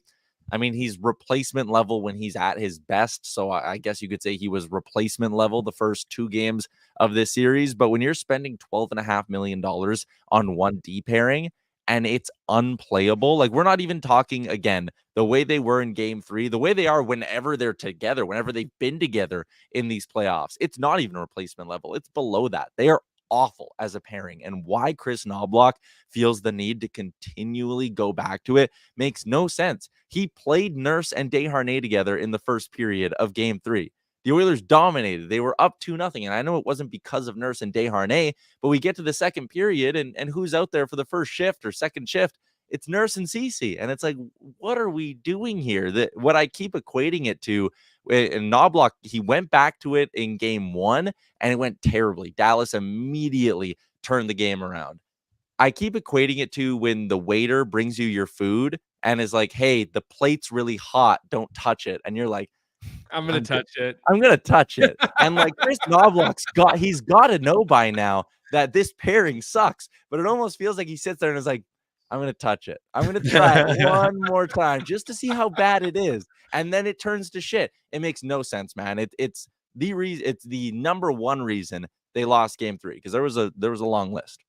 I mean, he's replacement level when he's at his best. So I guess you could say he was replacement level the first 2 games of this series. But when you're spending $12.5 million on one D pairing and it's unplayable, like we're not even talking, again, the way they were in game 3, the way they are whenever they're together, whenever they've been together in these playoffs, it's not even replacement level. It's below that. They are awful as a pairing. And why Chris Knobloch feels the need to continually go back to it makes no sense. He played Nurse and Desharnais together in the first period of game 3. The Oilers dominated. They were up 2-0. And I know it wasn't because of Nurse and Desharnais, but we get to the second period and who's out there for the first shift or second shift? It's Nurse and Cece. And it's like, what are we doing here? What I keep equating it to, and Knobloch, he went back to it in game 1 and it went terribly. Dallas immediately turned the game around. I keep equating it to when the waiter brings you your food and is like, hey, the plate's really hot. Don't touch it. And you're like, I'm going to touch it. I'm going to touch it. And like Chris Knobloch's he's got to know by now that this pairing sucks. But it almost feels like he sits there and is like, I'm going to touch it. I'm going to try it one more time just to see how bad it is. And then it turns to shit. It makes no sense, man. It's the reason. It's the number one reason they lost game 3 because there was a long list.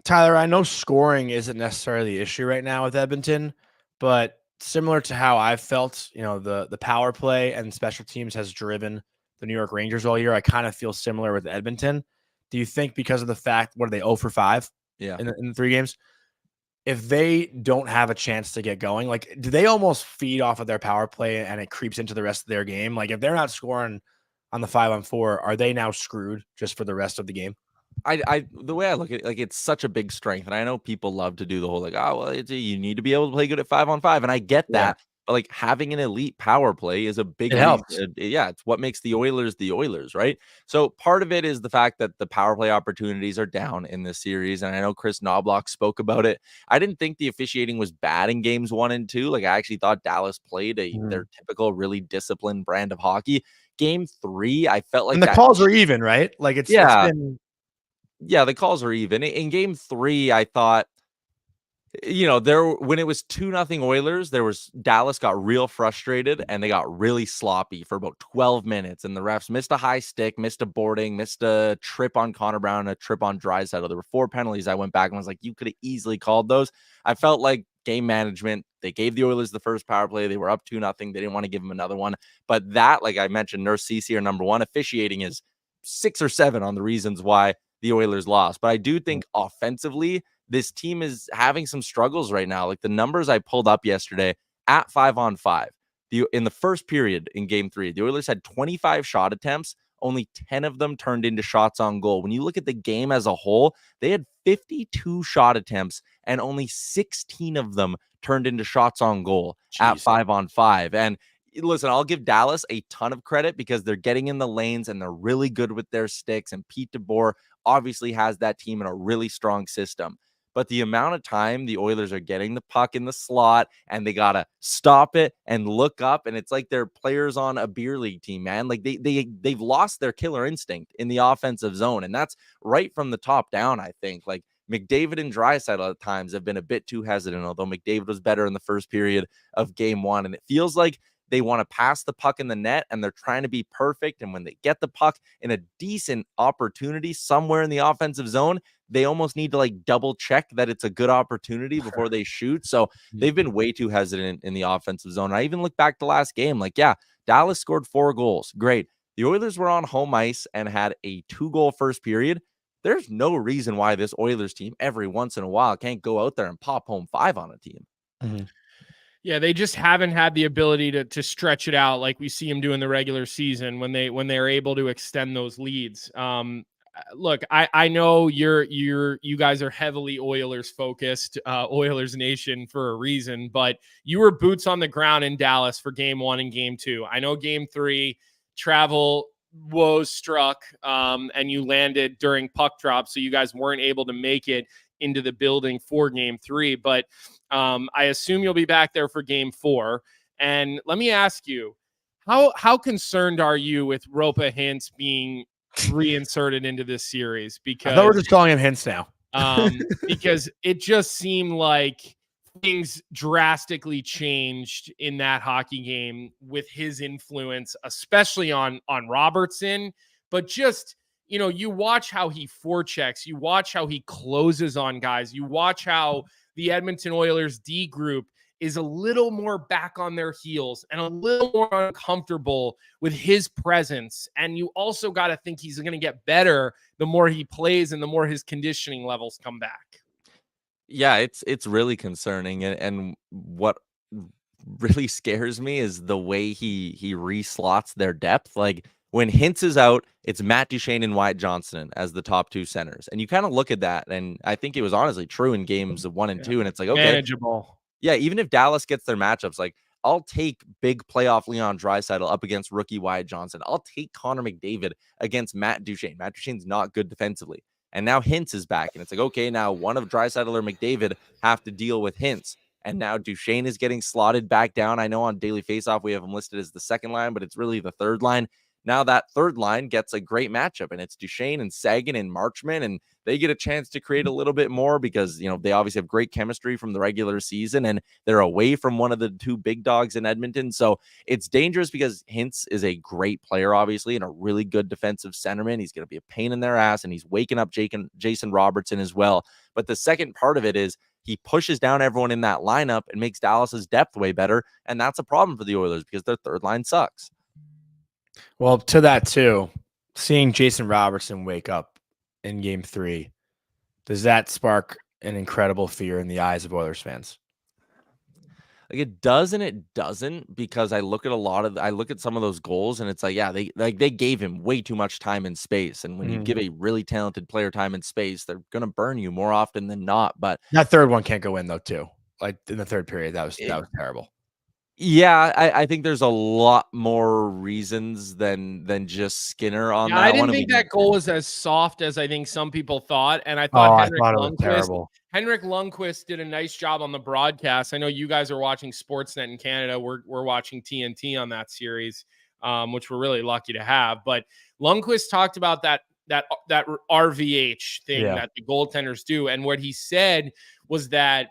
Tyler, I know scoring isn't necessarily the issue right now with Edmonton, but similar to how I've felt, the power play and special teams has driven the New York Rangers all year. I kind of feel similar with Edmonton. Do you think because of the fact, what are they, 0 for 5 in the 3 games? If they don't have a chance to get going, like, do they almost feed off of their power play and it creeps into the rest of their game? Like, if they're not scoring on the 5-on-4, are they now screwed just for the rest of the game? The way I look at it, like, it's such a big strength. And I know people love to do the whole, like, oh, well, you need to be able to play good at 5-on-5. And I get that. But like having an elite power play is a big helps. It's what makes the Oilers, right? So part of it is the fact that the power play opportunities are down in this series. And I know Chris Knobloch spoke about it. I didn't think the officiating was bad in games 1 and 2. Like I actually thought Dallas played their typical, really disciplined brand of hockey. Game 3, I felt like the calls are even, right? Like it's been... the calls are even. In game 3, I thought, when it was 2-0 Oilers, Dallas got real frustrated and they got really sloppy for about 12 minutes. And the refs missed a high stick, missed a boarding, missed a trip on Connor Brown, a trip on Draisaitl. There were 4 penalties. I went back and was like, you could have easily called those. I felt like game management. They gave the Oilers the first power play. They were up 2-0. They didn't want to give them another one. But that, like I mentioned, Nurse Cece are number 1. Officiating is 6 or 7 on the reasons why the Oilers lost. But I do think offensively, this team is having some struggles right now. Like the numbers I pulled up yesterday at 5-on-5, in the first period in game 3, the Oilers had 25 shot attempts. Only 10 of them turned into shots on goal. When you look at the game as a whole, they had 52 shot attempts and only 16 of them turned into shots on goal at 5-on-5. And listen, I'll give Dallas a ton of credit because they're getting in the lanes and they're really good with their sticks. And Pete DeBoer obviously has that team in a really strong system. But the amount of time the Oilers are getting the puck in the slot and they got to stop it and look up. And it's like they're players on a beer league team, man. Like they've lost their killer instinct in the offensive zone. And that's right from the top down, I think. Like McDavid and Draisaitl at times have been a bit too hesitant, although McDavid was better in the first period of game 1. And it feels like they want to pass the puck in the net and they're trying to be perfect. And when they get the puck in a decent opportunity somewhere in the offensive zone, they almost need to like double check that it's a good opportunity before they shoot. So they've been way too hesitant in the offensive zone. I even look back to last game, like, Dallas scored 4 goals. Great. The Oilers were on home ice and had a 2-goal first period. there's no reason why this Oilers team every once in a while can't go out there and pop home 5 on a team. Mm-hmm. Yeah, they just haven't had the ability to stretch it out like we see them do in the regular season when they're able to extend those leads. Look, I know you guys are heavily Oilers focused, Oilers Nation for a reason, but you were boots on the ground in Dallas for game 1 and game 2. I know game 3 travel woes struck, and you landed during puck drop, so you guys weren't able to make it into the building for game 3, but I assume you'll be back there for game 4. And let me ask you, how concerned are you with Ropa Hintz being reinserted into this series? Because I thought we're just calling him Hintz now. because it just seemed like things drastically changed in that hockey game with his influence, especially on Robertson, but just, you know, you watch how he forechecks, you watch how he closes on guys, you watch how the Edmonton Oilers D group is a little more back on their heels and a little more uncomfortable with his presence. And you also got to think he's going to get better the more he plays and the more his conditioning levels come back. Yeah, it's really concerning. And what really scares me is the way he reslots their depth. Like, when Hintz is out, it's Matt Duchene and Wyatt Johnston as the top 2 centers. And you kind of look at that, and I think it was honestly true in games 1 and 2. And it's like, okay, manageable. Yeah, even if Dallas gets their matchups, like, I'll take big playoff Leon Draisaitl up against rookie Wyatt Johnston. I'll take Connor McDavid against Matt Duchene. Matt Duchene's not good defensively. And now Hintz is back. And it's like, okay, now one of Draisaitl or McDavid have to deal with Hintz. And now Duchene is getting slotted back down. I know on Daily Faceoff we have him listed as the second line, but it's really the third line. Now that third line gets a great matchup, and it's Duchene and Sagan and Marchment, and they get a chance to create a little bit more because, you know, they obviously have great chemistry from the regular season, and they're away from one of the 2 big dogs in Edmonton. So it's dangerous because Hintz is a great player, obviously, and a really good defensive centerman. He's going to be a pain in their ass, and he's waking up Jason Robertson as well. But the second part of it is he pushes down everyone in that lineup and makes Dallas's depth way better, and that's a problem for the Oilers because their third line sucks. Well, to that too, seeing Jason Robertson wake up in game 3, does that spark an incredible fear in the eyes of Oilers fans? Like, it does and it doesn't, because I look at some of those goals and it's like, yeah, they gave him way too much time and space. And when you give a really talented player time and space, they're going to burn you more often than not. But that third one can't go in though too. Like in the third period, that was terrible. Yeah, I think there's a lot more reasons than just Skinner on that. I didn't think that goal was as soft as I think some people thought, and I thought Henrik Lundqvist did a nice job on the broadcast. I know you guys are watching Sportsnet in Canada. We're watching TNT on that series, which we're really lucky to have. But Lundqvist talked about that RVH thing that the goaltenders do, and what he said was that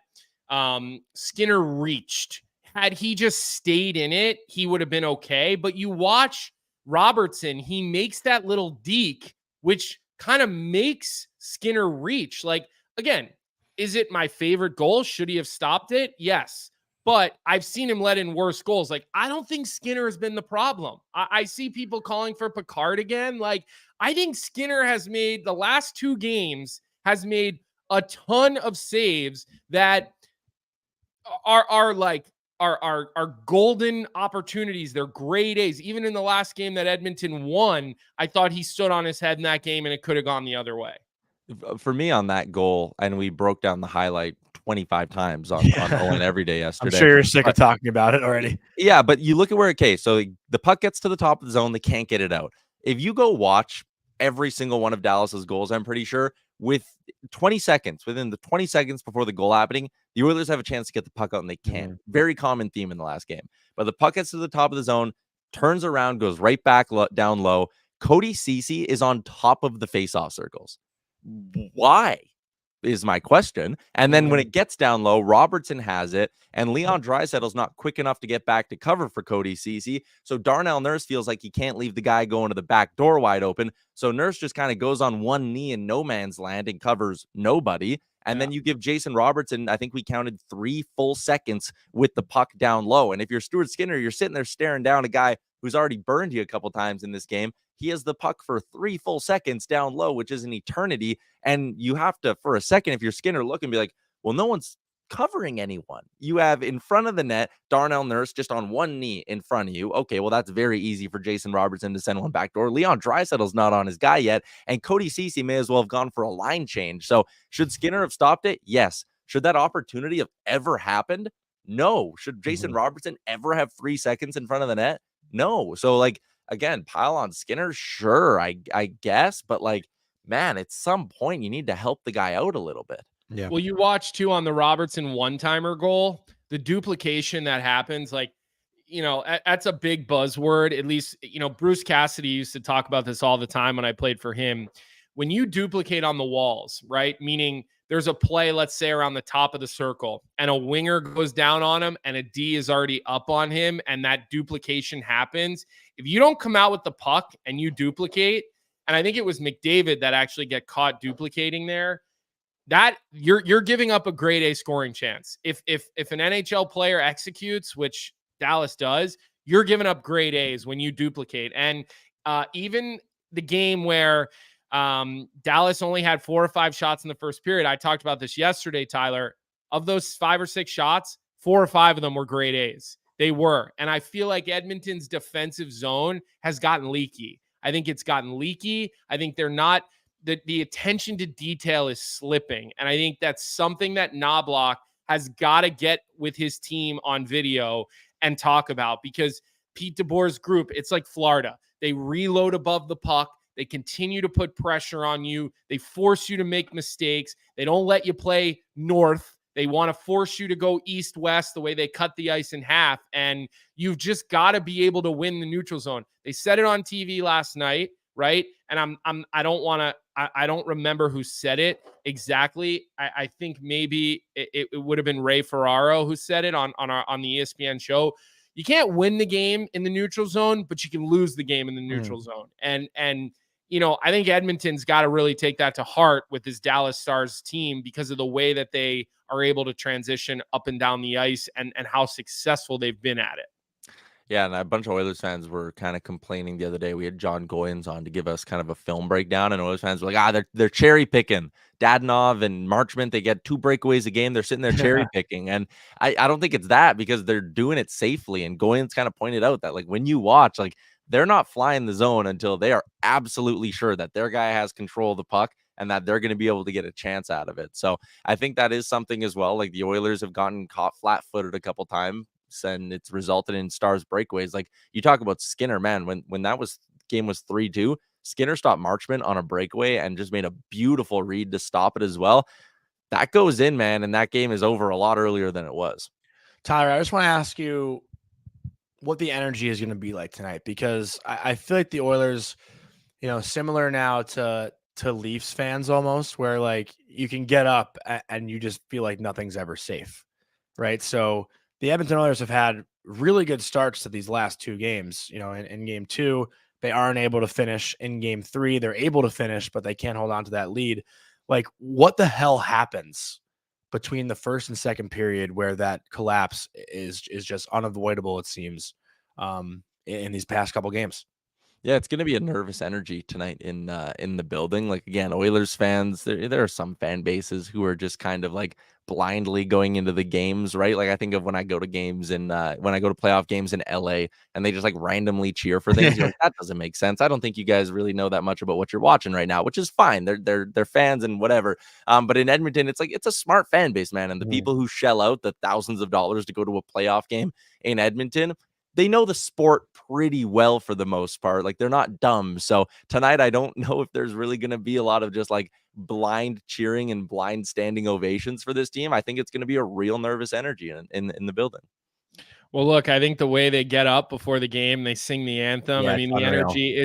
Skinner reached. Had he just stayed in it, he would have been okay. But you watch Robertson, he makes that little deke, which kind of makes Skinner reach. Like, again, is it my favorite goal? Should he have stopped it? Yes. But I've seen him let in worse goals. Like, I don't think Skinner has been the problem. I see people calling for Picard again. Like, I think Skinner has made the last 2 games, has made a ton of saves that are like, are golden opportunities. They're grade A's. Even in the last game that Edmonton won, I thought he stood on his head in that game and it could have gone the other way. For me on that goal, and we broke down the highlight 25 times on Owen every day yesterday. I'm sure you're sick of talking about it already. Yeah, but you look at where so the puck gets to the top of the zone, they can't get it out. If you go watch every single one of Dallas's goals, I'm pretty sure, within the 20 seconds before the goal happening, the Oilers have a chance to get the puck out and they can't. Very common theme in the last game. But the puck gets to the top of the zone, turns around, goes right back down low. Cody Ceci is on top of the faceoff circles. Why is my question. And then when it gets down low, Robertson has it, and Leon Draisaitl's not quick enough to get back to cover for Cody Ceci. So Darnell Nurse feels like he can't leave the guy going to the back door wide open. So Nurse just kind of goes on one knee in no man's land and covers nobody. And then you give Jason Robertson, I think we counted 3 full seconds with the puck down low. And if you're Stuart Skinner, you're sitting there staring down a guy who's already burned you a couple times in this game. he has the puck for 3 full seconds down low, which is an eternity. And you have to, for a second, if you're Skinner, look and be like, well, no one's covering anyone. You have in front of the net Darnell Nurse just on one knee in front of you. Okay, well, that's very easy for Jason Robertson to send one backdoor. Leon Draisaitl's not on his guy yet, and Cody Ceci may as well have gone for a line change. So should Skinner have stopped it? Yes. Should that opportunity have ever happened? No. Should Jason Robertson ever have 3 seconds in front of the net? No. So, like, again, pile on Skinner, sure, I guess, but like, man, at some point you need to help the guy out a little bit. Yeah. Well, you watch too on the Robertson one-timer goal, the duplication that happens, like, that's a big buzzword. At least, Bruce Cassidy used to talk about this all the time when I played for him. When you duplicate on the walls, right? Meaning there's a play, let's say around the top of the circle, and a winger goes down on him and a D is already up on him, and that duplication happens. If you don't come out with the puck and you duplicate, and I think it was McDavid that actually get caught duplicating there, that you're giving up a grade A scoring chance. If an NHL player executes, which Dallas does, you're giving up grade A's when you duplicate. And even the game where Dallas only had 4 or 5 shots in the first period, I talked about this yesterday, Tyler. Of those 5 or 6 shots, 4 or 5 of them were grade A's. They were. And I feel like Edmonton's defensive zone has gotten leaky. I think it's gotten leaky. I think they're not, the attention to detail is slipping. And I think that's something that Knobloch has got to get with his team on video and talk about, because Pete DeBoer's group, it's like Florida. They reload above the puck. They continue to put pressure on you. They force you to make mistakes. They don't let you play north. They want to force you to go east-west, the way they cut the ice in half. And you've just got to be able to win the neutral zone. They said it on TV last night, right? And I don't remember who said it exactly. I think maybe it would have been Ray Ferraro who said it on the ESPN show. You can't win the game in the neutral zone, but you can lose the game in the neutral zone. And I think Edmonton's got to really take that to heart with this Dallas Stars team, because of the way that they are able to transition up and down the ice and how successful they've been at it. Yeah, and a bunch of Oilers fans were kind of complaining the other day. We had John Goyens on to give us kind of a film breakdown, and Oilers fans were like, they're cherry picking. Dadonov and Marchment, they get 2 breakaways a game. They're sitting there cherry picking. And I don't think it's that, because they're doing it safely. And Goyens kind of pointed out that, like, when you watch, like, they're not flying the zone until they are absolutely sure that their guy has control of the puck and that they're going to be able to get a chance out of it. So I think that is something as well. Like, the Oilers have gotten caught flat-footed a couple times, and it's resulted in Stars breakaways. Like, you talk about Skinner, man, when that game was 3-2, Skinner stopped Marchment on a breakaway and just made a beautiful read to stop it as well. That goes in, man, and that game is over a lot earlier than it was. Tyler, I just want to ask you what the energy is going to be like tonight, because I feel like the Oilers, similar now to Leafs fans almost, where like you can get up and you just feel like nothing's ever safe, right? So the Edmonton Oilers have had really good starts to these last 2 games. In game 2, they aren't able to finish. In game 3, they're able to finish, but they can't hold on to that lead. Like, what the hell happens between the first and second period where that collapse is just unavoidable, it seems, in these past couple games? Yeah, it's going to be a nervous energy tonight in the building. Like, again, Oilers fans, there are some fan bases who are just kind of like blindly going into the games, right? Like, I think of when I go to games when I go to playoff games in LA, and they just like randomly cheer for things. You're like, that doesn't make sense. I don't think you guys really know that much about what you're watching right now, which is fine. They're fans and whatever. But in Edmonton, it's like, it's a smart fan base, man. And the people who shell out the thousands of dollars to go to a playoff game in Edmonton, they know the sport pretty well for the most part. Like, they're not dumb. So tonight, I don't know if there's really going to be a lot of just like blind cheering and blind standing ovations for this team. I think it's going to be a real nervous energy in the building. Well, look, I think the way they get up before the game, they sing the anthem. Yeah, I mean, the unreal. energy,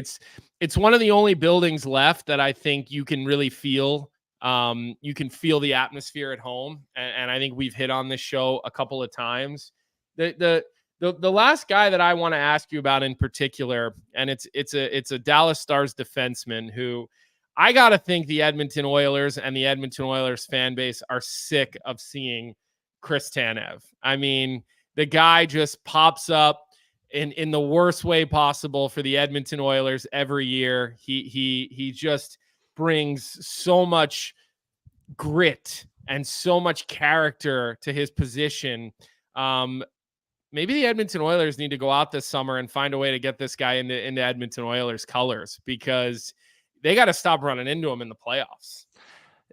it's one of the only buildings left that I think you can really feel. You can feel the atmosphere at home. And I think we've hit on this show a couple of times. The last guy that I want to ask you about in particular, and it's a Dallas Stars defenseman who I got to think the Edmonton Oilers and the Edmonton Oilers fan base are sick of seeing Chris Tanev. I mean, the guy just pops up. in the worst way possible for the Edmonton Oilers every year. He just brings so much grit and so much character to his position. Maybe the Edmonton Oilers need to go out this summer and find a way to get this guy into Edmonton Oilers colors, because they got to stop running into him in the playoffs.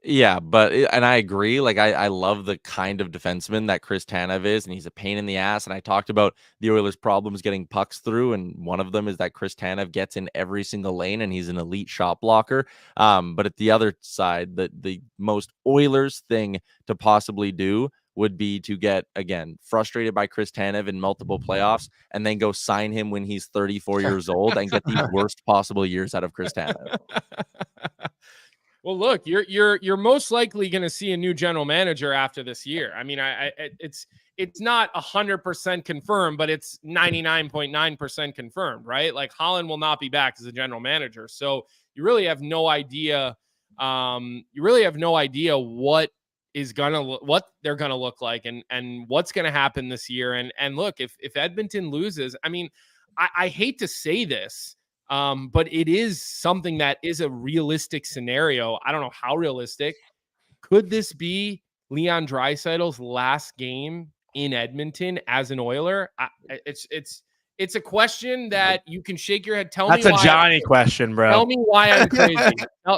Yeah, and I agree. Like, I love the kind of defenseman that Chris Tanev is, and he's a pain in the ass. And I talked about the Oilers' problems getting pucks through, and one of them is that Chris Tanev gets in every single lane, and he's an elite shot blocker. But at the other side, the most Oilers thing to possibly do would be to get, again, frustrated by Chris Tanev in multiple playoffs and then go sign him when he's 34 years old and get the worst possible years out of Chris Tanev. Well, look, you're most likely going to see a new general manager after this year. I mean, it's not 100% confirmed, but it's 99.9% confirmed, right? Like, Holland will not be back as a general manager, so you really have no idea. What they're gonna look like and what's gonna happen this year. And look, if Edmonton loses, I mean, I hate to say this, but it is something that is a realistic scenario. I don't know how realistic. Could this be Leon Draisaitl's last game in Edmonton as an Oiler? It's a question that you can shake your head. That's a Johnny question, bro. Tell me why I'm crazy.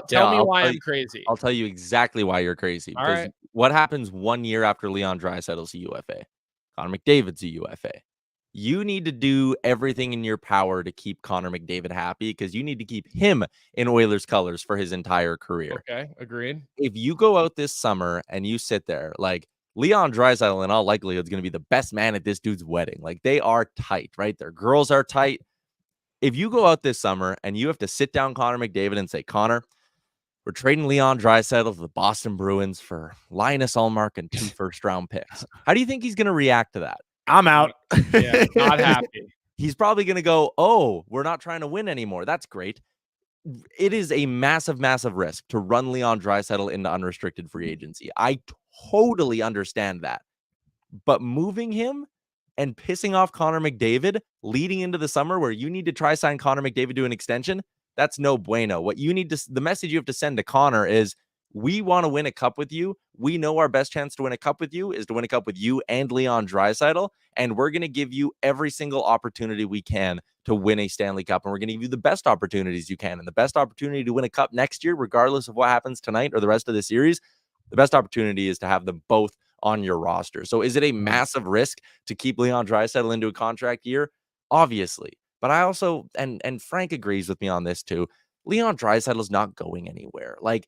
Tell me why I'm crazy. I'll tell you exactly why you're crazy. All right. What happens 1 year after Leon Draisaitl's a UFA? Connor McDavid's a UFA. You need to do everything in your power to keep Connor McDavid happy, because you need to keep him in Oilers colors for his entire career. Okay, agreed. If you go out this summer and you sit there, like, Leon Draisaitl in all likelihood is going to be the best man at this dude's wedding. Like, they are tight, right? Their girls are tight. If you go out this summer and you have to sit down Connor McDavid and say, Connor, we're trading Leon Draisaitl to the Boston Bruins for Linus Ullmark and 2 first-round picks, how do you think he's going to react to that? I'm out. Yeah, not happy. He's probably going to go, oh, we're not trying to win anymore. That's great. It is a massive, massive risk to run Leon Draisaitl into unrestricted free agency. I totally understand that. But moving him and pissing off Connor McDavid leading into the summer, where you need to try sign Connor McDavid to an extension, that's no bueno. What you need to, the message you have to send to Connor is, we want to win a cup with you. We know our best chance to win a cup with you is to win a cup with you and Leon Draisaitl, and we're going to give you every single opportunity we can to win a Stanley Cup, and we're going to give you the best opportunities you can. And the best opportunity to win a cup next year, regardless of what happens tonight or the rest of the series, the best opportunity is to have them both on your roster. So is it a massive risk to keep Leon Draisaitl into a contract year? Obviously. But I also, and Frank agrees with me on this too, Leon Draisaitl is not going anywhere. Like,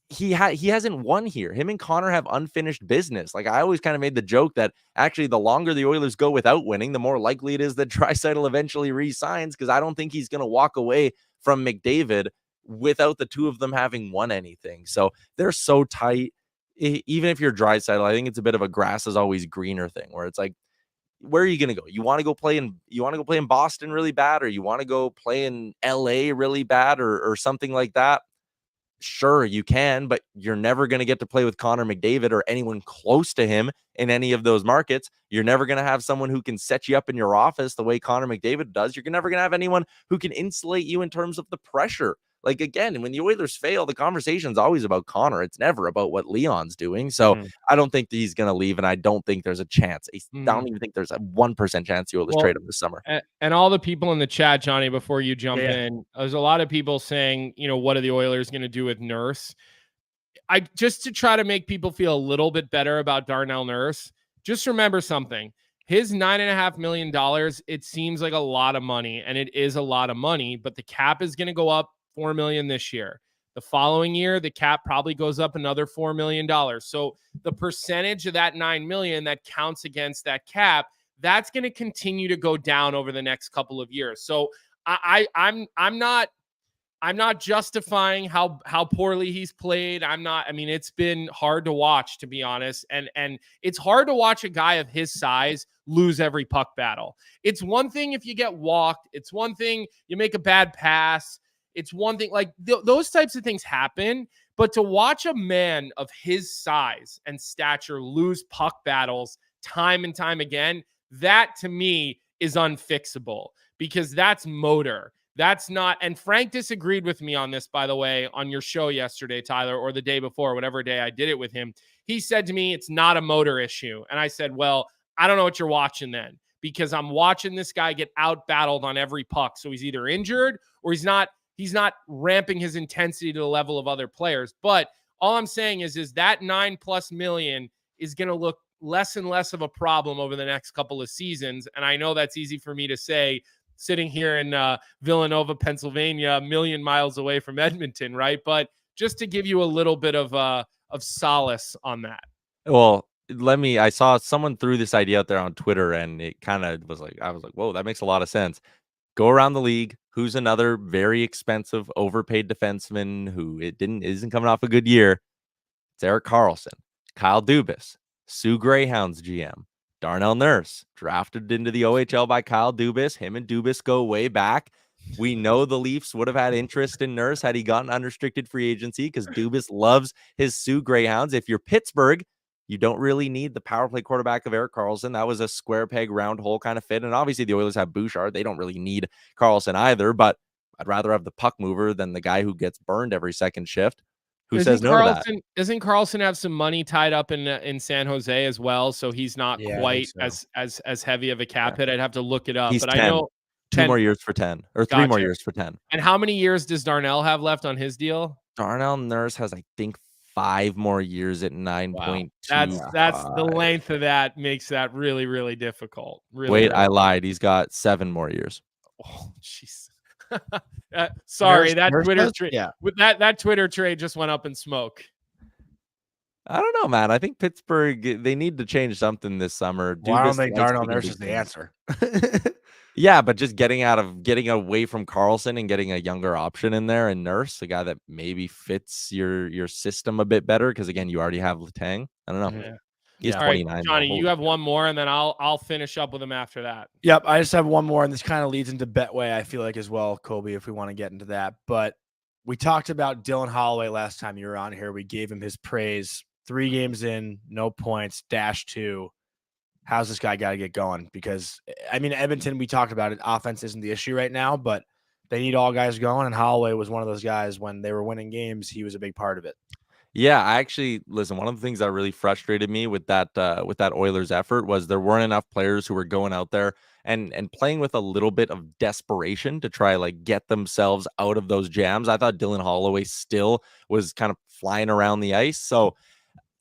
he hasn't won here. Him and Connor have unfinished business. Like, I always kind of made the joke that actually the longer the Oilers go without winning, the more likely it is that Draisaitl eventually re-signs, because I don't think he's going to walk away from McDavid without the two of them having won anything. So they're so tight. Even if you're Draisaitl, I think it's a bit of a grass is always greener thing, where it's like, where are you going to go? You want to go play in Boston really bad, or you want to go play in LA really bad, or something like that? Sure, you can, but you're never going to get to play with Connor McDavid or anyone close to him in any of those markets. You're never going to have someone who can set you up in your office the way Connor McDavid does. You're never going to have anyone who can insulate you in terms of the pressure. Like, again, when the Oilers fail, the conversation's always about Connor. It's never about what Leon's doing. So I don't think that he's going to leave, and I don't think there's a chance. I don't even think there's a 1% chance the Oilers trade him this summer. And all the people in the chat, Johnny, before you jump in, there's a lot of people saying, what are the Oilers going to do with Nurse? Just to try to make people feel a little bit better about Darnell Nurse, just remember something. His $9.5 million, it seems like a lot of money, and it is a lot of money, but the cap is going to go up $4 million this year. The following year, the cap probably goes up another $4 million. So the percentage of that $9 million that counts against that cap, that's going to continue to go down over the next couple of years. So I'm not justifying how poorly he's played. It's been hard to watch, to be honest. And it's hard to watch a guy of his size lose every puck battle. It's one thing if you get walked. It's one thing you make a bad pass. It's one thing, like those types of things happen, but to watch a man of his size and stature lose puck battles time and time again, that to me is unfixable because that's motor. That's not, and Frank disagreed with me on this, by the way, on your show yesterday, Tyler, or the day before, whatever day I did it with him. He said to me, it's not a motor issue. And I said, well, I don't know what you're watching then, because I'm watching this guy get out battled on every puck. So he's either injured or he's not ramping his intensity to the level of other players. But all I'm saying is that $9+ million is going to look less and less of a problem over the next couple of seasons. And I know that's easy for me to say, sitting here in Villanova, Pennsylvania, a million miles away from Edmonton, right? But just to give you a little bit of solace on that. Well, I saw someone threw this idea out there on Twitter, and it kind of was like, I was like, whoa, that makes a lot of sense. Go around the league. Who's another very expensive, overpaid defenseman who isn't coming off a good year? It's Erik Karlsson, Kyle Dubas, Sioux Greyhounds GM, Darnell Nurse, drafted into the OHL by Kyle Dubas. Him and Dubas go way back. We know the Leafs would have had interest in Nurse had he gotten unrestricted free agency because Dubas loves his Sioux Greyhounds. If you're Pittsburgh, you don't really need the power play quarterback of Erik Karlsson. That was a square peg, round hole kind of fit. And obviously the Oilers have Bouchard. They don't really need Karlsson either, but I'd rather have the puck mover than the guy who gets burned every second shift. Who says no to that? Doesn't Karlsson have some money tied up in San Jose as well? So he's not quite as heavy of a cap hit. I'd have to look it up. He's but 10. I know 2 more years for 10, or 3 more years for 10. And how many years does Darnell have left on his deal? Darnell Nurse has, I think, 5 more years at 9.2. That's the length of that makes that really, really difficult. Really, Wait, really. I lied. He's got 7 more years. Oh, jeez. Sorry, Nurse, that Nurse Twitter does? trade. Yeah. With that Twitter trade just went up in smoke. I don't know, man. I think Pittsburgh, they need to change something this summer. Well, I don't think Darnell Nurse is the answer. Yeah, but just getting away from Karlsson and getting a younger option in there, and Nurse, a guy that maybe fits your system a bit better, because again, you already have Letang. I don't know. Yeah. He's All 29. right, Johnny, you have one more, and then I'll finish up with him after that. Yep, I just have one more, and this kind of leads into Betway, I feel like, as well, Colby, if we want to get into that. But we talked about Dylan Holloway last time you were on here. We gave him his praise. 3 games in, no points, -2. How's this guy got to get going? Because, I mean, Edmonton, we talked about it. Offense isn't the issue right now, but they need all guys going, and Holloway was one of those guys when they were winning games. He was a big part of it. Yeah, I actually listen. One of the things that really frustrated me with that Oilers effort was there weren't enough players who were going out there and playing with a little bit of desperation to try like get themselves out of those jams. I thought Dylan Holloway still was kind of flying around the ice, so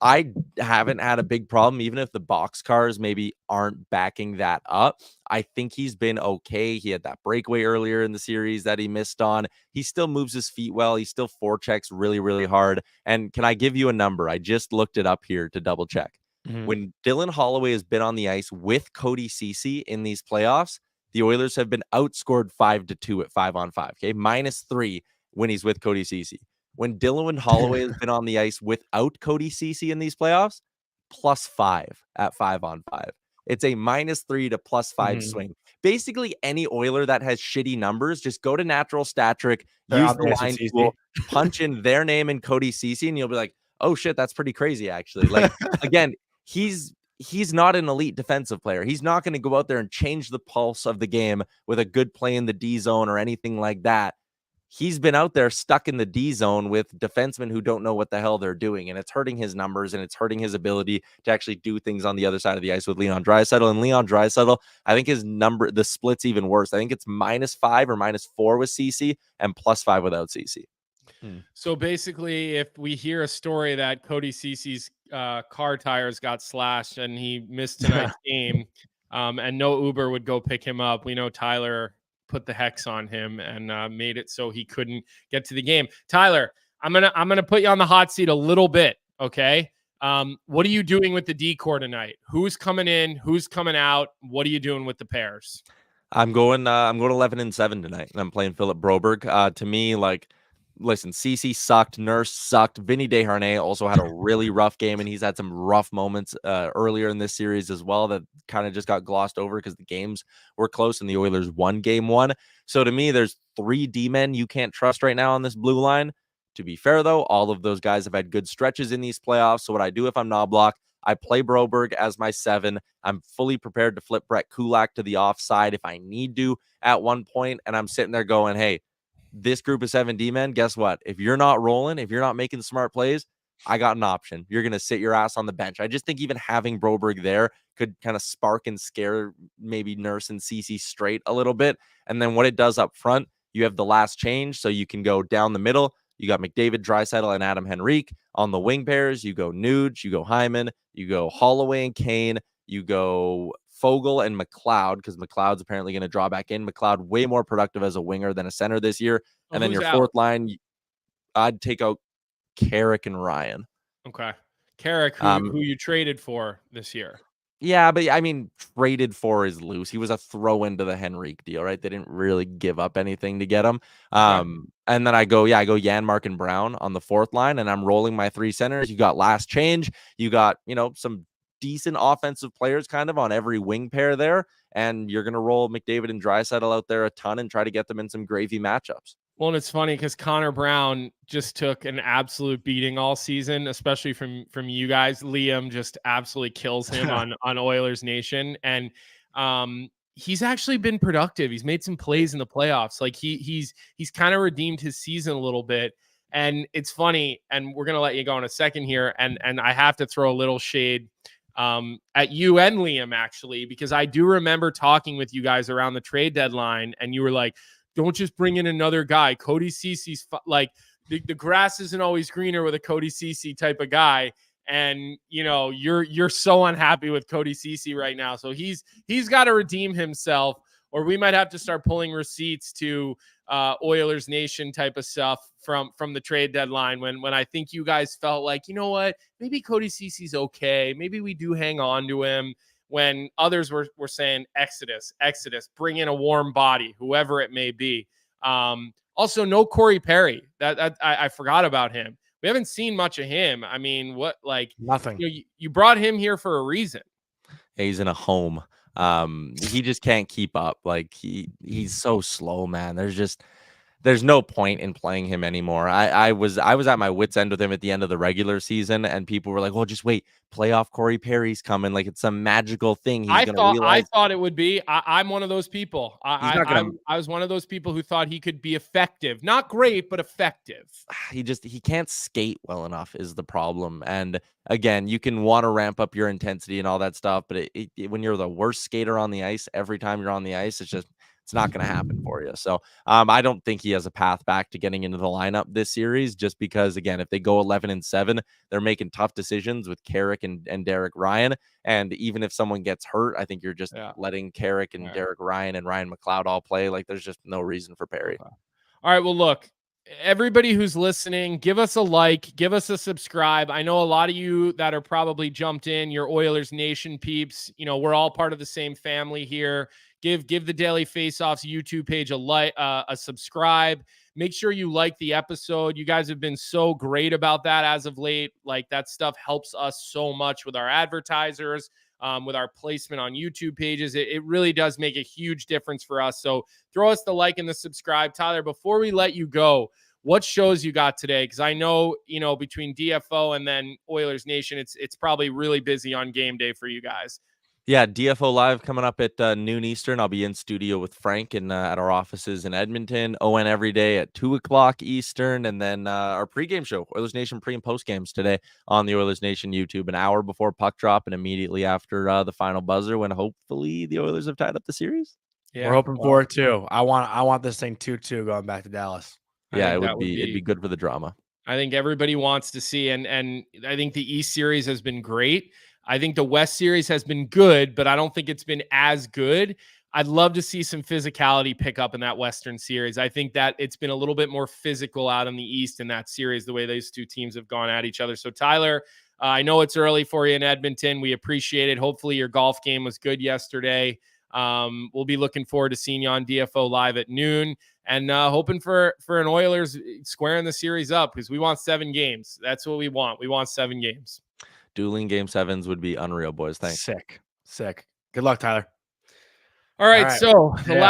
I haven't had a big problem, even if the boxcars maybe aren't backing that up. I think he's been okay. He had that breakaway earlier in the series that he missed on. He still moves his feet well. He still forechecks really, really hard. And can I give you a number? I just looked it up here to double check. Mm-hmm. When Dylan Holloway has been on the ice with Cody Ceci in these playoffs, the Oilers have been outscored 5-2 at 5-on-5. Okay, -3 when he's with Cody Ceci. When Dylan Holloway has been on the ice without Cody Ceci in these playoffs, +5 at 5-on-5. It's a -3 to +5 swing. Basically, any Oiler that has shitty numbers, just go to Natural Stat Trick, use the line tool, punch in their name and Cody Ceci, and you'll be like, oh shit, that's pretty crazy, actually. Like, again, he's not an elite defensive player. He's not going to go out there and change the pulse of the game with a good play in the D zone or anything like that. He's been out there stuck in the D zone with defensemen who don't know what the hell they're doing, and it's hurting his numbers and it's hurting his ability to actually do things on the other side of the ice with Leon Draisaitl. And Leon Draisaitl, I think his number, the split's even worse. I think it's -5 or -4 with CC and +5 without CC. So basically, if we hear a story that Cody Ceci's car tires got slashed and he missed tonight's game, and no Uber would go pick him up, we know Tyler put the hex on him and made it so he couldn't get to the game. Tyler, I'm gonna put you on the hot seat a little bit, okay? What are you doing with the D-core tonight? Who's coming in? Who's coming out? What are you doing with the pairs? I'm going 11-7 tonight, and I'm playing Philip Broberg. To me, like, listen, CC sucked, Nurse sucked. Vinny Desharnais also had a really rough game, and he's had some rough moments earlier in this series as well that kind of just got glossed over because the games were close and the Oilers won game 1. So to me, there's 3 D-men you can't trust right now on this blue line. To be fair, though, all of those guys have had good stretches in these playoffs. So what I do if I'm Knobloch, I play Broberg as my 7. I'm fully prepared to flip Brett Kulak to the offside if I need to at one point. And I'm sitting there going, hey, this group of 7 D-men, guess what? If you're not rolling, if you're not making smart plays, I got an option. You're going to sit your ass on the bench. I just think even having Broberg there could kind of spark and scare maybe Nurse and Cece straight a little bit. And then what it does up front, you have the last change. So you can go down the middle. You got McDavid, Draisaitl, and Adam Henrique. On the wing pairs, you go Nuge, you go Hyman, you go Holloway and Kane, you go Fogel and McLeod, because McLeod's apparently going to draw back in. McLeod way more productive as a winger than a center this year. And then your fourth line, I'd take out Carrick and Ryan. Okay. Carrick, who you traded for this year. Yeah, but I mean, traded for is loose. He was a throw into the Henrique deal, right? They didn't really give up anything to get him. And then I go Janmark and Brown on the fourth line, and I'm rolling my 3 centers. You got last change. You got, some decent offensive players kind of on every wing pair there. And you're going to roll McDavid and Draisaitl out there a ton and try to get them in some gravy matchups. Well, and it's funny because Connor Brown just took an absolute beating all season, especially from you guys. Liam just absolutely kills him on Oilers Nation, and he's actually been productive. He's made some plays in the playoffs. Like he's kind of redeemed his season a little bit. And it's funny, and we're gonna let you go in a second here, and I have to throw a little shade at you and Liam actually, because I do remember talking with you guys around the trade deadline, and you were like, don't just bring in another guy. Cody Cece's like the grass isn't always greener with a Cody Cece type of guy. And you're so unhappy with Cody Cece right now. So he's got to redeem himself, or we might have to start pulling receipts to Oilers Nation type of stuff from the trade deadline when I think you guys felt like, you know what, maybe Cody Cece's okay. Maybe we do hang on to him. When others were saying Exodus, bring in a warm body, whoever it may be. Also, no Corey Perry. That I forgot about him. We haven't seen much of him. I mean, nothing. You brought him here for a reason. He's in a home. He just can't keep up. Like he's so slow, man. There's no point in playing him anymore. I was at my wit's end with him at the end of the regular season, and people were like, "Well, just wait, playoff Corey Perry's coming. Like it's some magical thing." I thought it would be. I'm one of those people. I was one of those people who thought he could be effective, not great, but effective. He can't skate well enough is the problem. And again, you can want to ramp up your intensity and all that stuff, but when you're the worst skater on the ice every time you're on the ice, it's not going to happen for you. So I don't think he has a path back to getting into the lineup this series, just because, again, if they go 11-7, they're making tough decisions with Carrick and Derek Ryan. And even if someone gets hurt, I think you're just letting Carrick and Derek Ryan and Ryan McLeod all play. Like there's just no reason for Perry. Okay. All right. Well, look, everybody who's listening, give us a like, give us a subscribe. I know a lot of you that are probably jumped in, your Oilers Nation peeps. We're all part of the same family here. Give the Daily Faceoffs YouTube page a like, a subscribe. Make sure you like the episode. You guys have been so great about that as of late. Like that stuff helps us so much with our advertisers, with our placement on YouTube pages. It really does make a huge difference for us. So throw us the like and the subscribe. Tyler, before we let you go, what shows you got today? Because I know, between DFO and then Oilers Nation, it's probably really busy on game day for you guys. Yeah, DFO Live coming up at noon Eastern. I'll be in studio with Frank and at our offices in Edmonton. ON every day at 2 o'clock Eastern. And then our pregame show, Oilers Nation pre- and post games today on the Oilers Nation YouTube, an hour before puck drop and immediately after the final buzzer when hopefully the Oilers have tied up the series. Yeah, we're hoping for it too. I want this thing 2-2 going back to Dallas. Yeah, it'd be good for the drama. I think everybody wants to see, and I think the East series has been great. I think the West series has been good, but I don't think it's been as good. I'd love to see some physicality pick up in that Western series. I think that it's been a little bit more physical out in the East in that series, the way those two teams have gone at each other. So Tyler, I know it's early for you in Edmonton. We appreciate it. Hopefully your golf game was good yesterday. We'll be looking forward to seeing you on DFO Live at noon, and hoping for an Oilers squaring the series up, because we want 7 games. That's what we want. We want 7 games. Dueling game 7s would be unreal, boys. Thanks. Sick. Good luck, Tyler. All right, right. so the Yeah.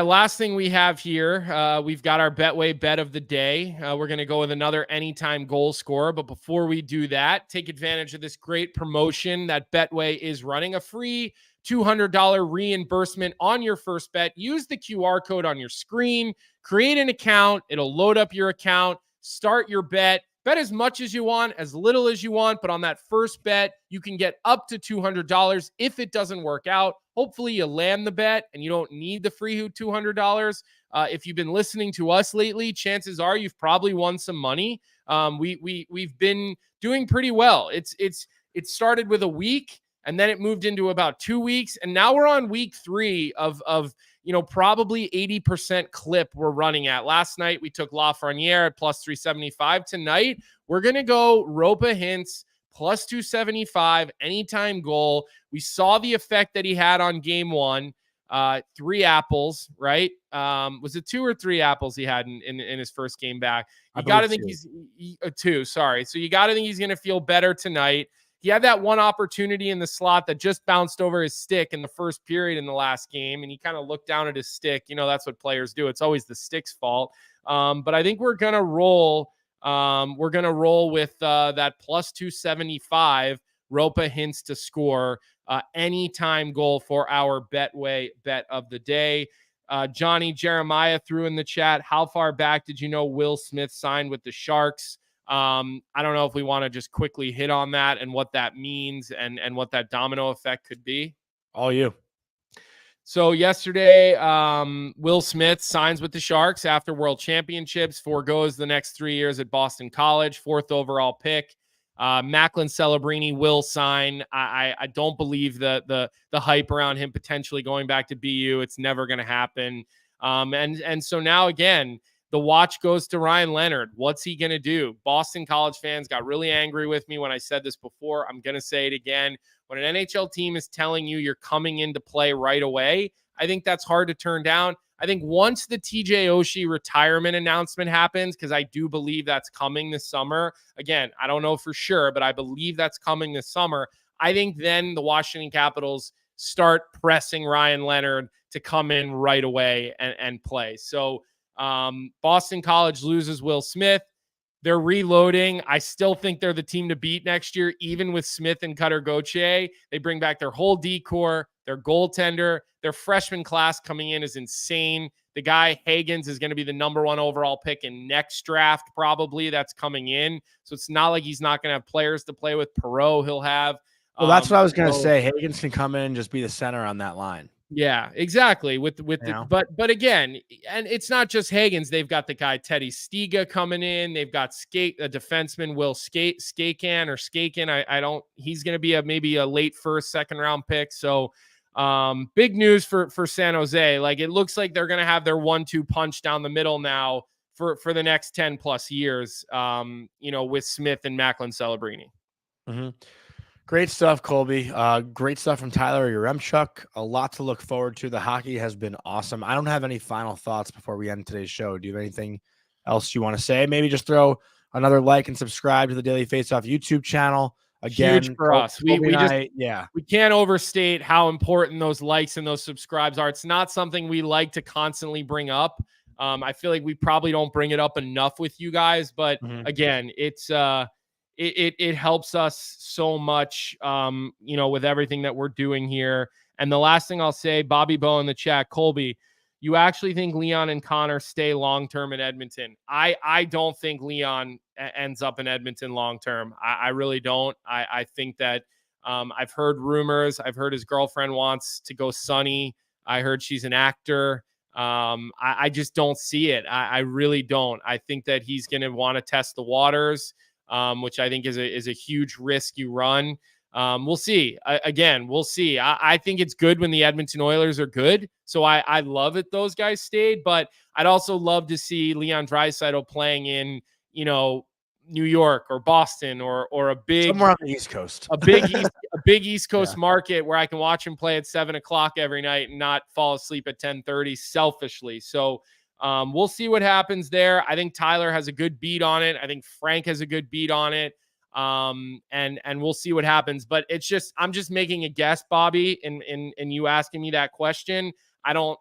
last thing we have here, we've got our Betway bet of the day. We're going to go with another anytime goal scorer, but before we do that, take advantage of this great promotion that Betway is running, a free $200 reimbursement on your first bet. Use the QR code on your screen, create an account, it'll load up your account, start your bet. Bet as much as you want, as little as you want, but on that first bet, you can get up to $200 if it doesn't work out. Hopefully you land the bet and you don't need the free $200. If you've been listening to us lately, chances are you've probably won some money. We've been doing pretty well. It started with a week and then it moved into about 2 weeks, and now we're on week 3 of probably 80% clip we're running at. Last night we took Lafreniere at plus 375. Tonight we're gonna go Ropa Hintz plus 275 anytime goal. We saw the effect that he had on game 1. 3 apples, right? Was it 2 or 3 apples he had in his first game back? You got to think he's 2. Sorry. So you got to think he's going to feel better tonight. He had that one opportunity in the slot that just bounced over his stick in the first period in the last game, and he kind of looked down at his stick. That's what players do. It's always the stick's fault. But I think we're going to roll. We're going to roll with that plus 275 Ropa Hintz to score anytime goal for our Betway bet of the day. Jonny Jeremiah threw in the chat, how far back did you know Will Smythe signed with the Sharks? I don't know if we want to just quickly hit on that and what that means and what that domino effect could be. All you. So yesterday, Will Smythe signs with the Sharks after World Championships, forgoes the next 3 years at Boston College, 4th overall pick. Macklin Celebrini will sign. I don't believe the hype around him potentially going back to BU. It's never going to happen. And so now again, the watch goes to Ryan Leonard. What's he going to do? Boston College fans got really angry with me when I said this before. I'm going to say it again. When an NHL team is telling you you're coming into play right away, I think that's hard to turn down. I think once the TJ Oshie retirement announcement happens, because I do believe that's coming this summer. Again, I don't know for sure, but I believe that's coming this summer. I think then the Washington Capitals start pressing Ryan Leonard to come in right away and play. So Boston College loses Will Smythe. They're reloading. I still think they're the team to beat next year, even with Smith and Cutter Gauthier. They bring back their whole decor, their goaltender. Their freshman class coming in is insane. The guy, Hagens, is going to be the #1 overall pick in next draft, probably. That's coming in. So it's not like he's not going to have players to play with. Perot he'll have. Well, that's what I was going to say. Hagens can come in and just be the center on that line. Yeah, exactly. But again, and it's not just Hagens. They've got the guy Teddy Stiga coming in. They've got a defenseman Will Skaken. He's going to be maybe a late first, second round pick. So big news for San Jose. Like, it looks like they're going to have their 1-2 punch down the middle now for the next 10 plus years. With Smith and Macklin Celebrini. Mm-hmm. Great stuff, Colby. Great stuff from Tyler Yaremchuk. A lot to look forward to. The hockey has been awesome. I don't have any final thoughts before we end today's show. Do you have anything else you want to say? Maybe just throw another like and subscribe to the Daily Faceoff YouTube channel. Again, huge for us. We can't overstate how important those likes and those subscribes are. It's not something we like to constantly bring up. I feel like we probably don't bring it up enough with you guys, but again, it's it helps us so much, with everything that we're doing here. And the last thing I'll say, Bobby Bow in the chat, Colby, you actually think Leon and Connor stay long-term in Edmonton? I don't think Leon ends up in Edmonton long-term. I really don't. I think that I've heard rumors. I've heard his girlfriend wants to go Sunny. I heard she's an actor. I just don't see it. I really don't. I think that he's going to want to test the waters, which I think is a huge risk you run. We'll see. We'll see. I think it's good when the Edmonton Oilers are good. So I love it those guys stayed, but I'd also love to see Leon Draisaitl playing in, New York or Boston or a big somewhere on the East Coast, a big East Coast market where I can watch him play at 7:00 every night and not fall asleep at 10:30 selfishly. So we'll see what happens there. I think Tyler has a good beat on it. I think Frank has a good beat on it. And we'll see what happens. But it's just, I'm just making a guess, Bobby, and you asking me that question. I don't,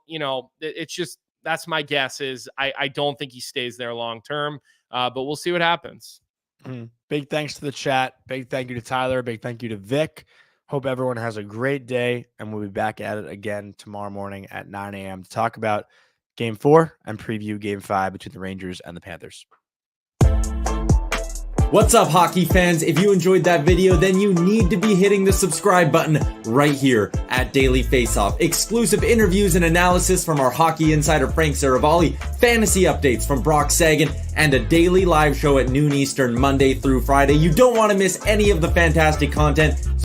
it's just, that's my guess is I don't think he stays there long term, but we'll see what happens. Big thanks to the chat. Big thank you to Tyler. Big thank you to Vic. Hope everyone has a great day, and we'll be back at it again tomorrow morning at 9 a.m. to talk about Game 4 and preview Game 5 between the Rangers and the Panthers. What's up, hockey fans? If you enjoyed that video, then you need to be hitting the subscribe button right here at Daily Faceoff. Exclusive interviews and analysis from our hockey insider Frank Saravalli, fantasy updates from Brock Sagan, and a daily live show at noon Eastern Monday through Friday. You don't want to miss any of the fantastic content.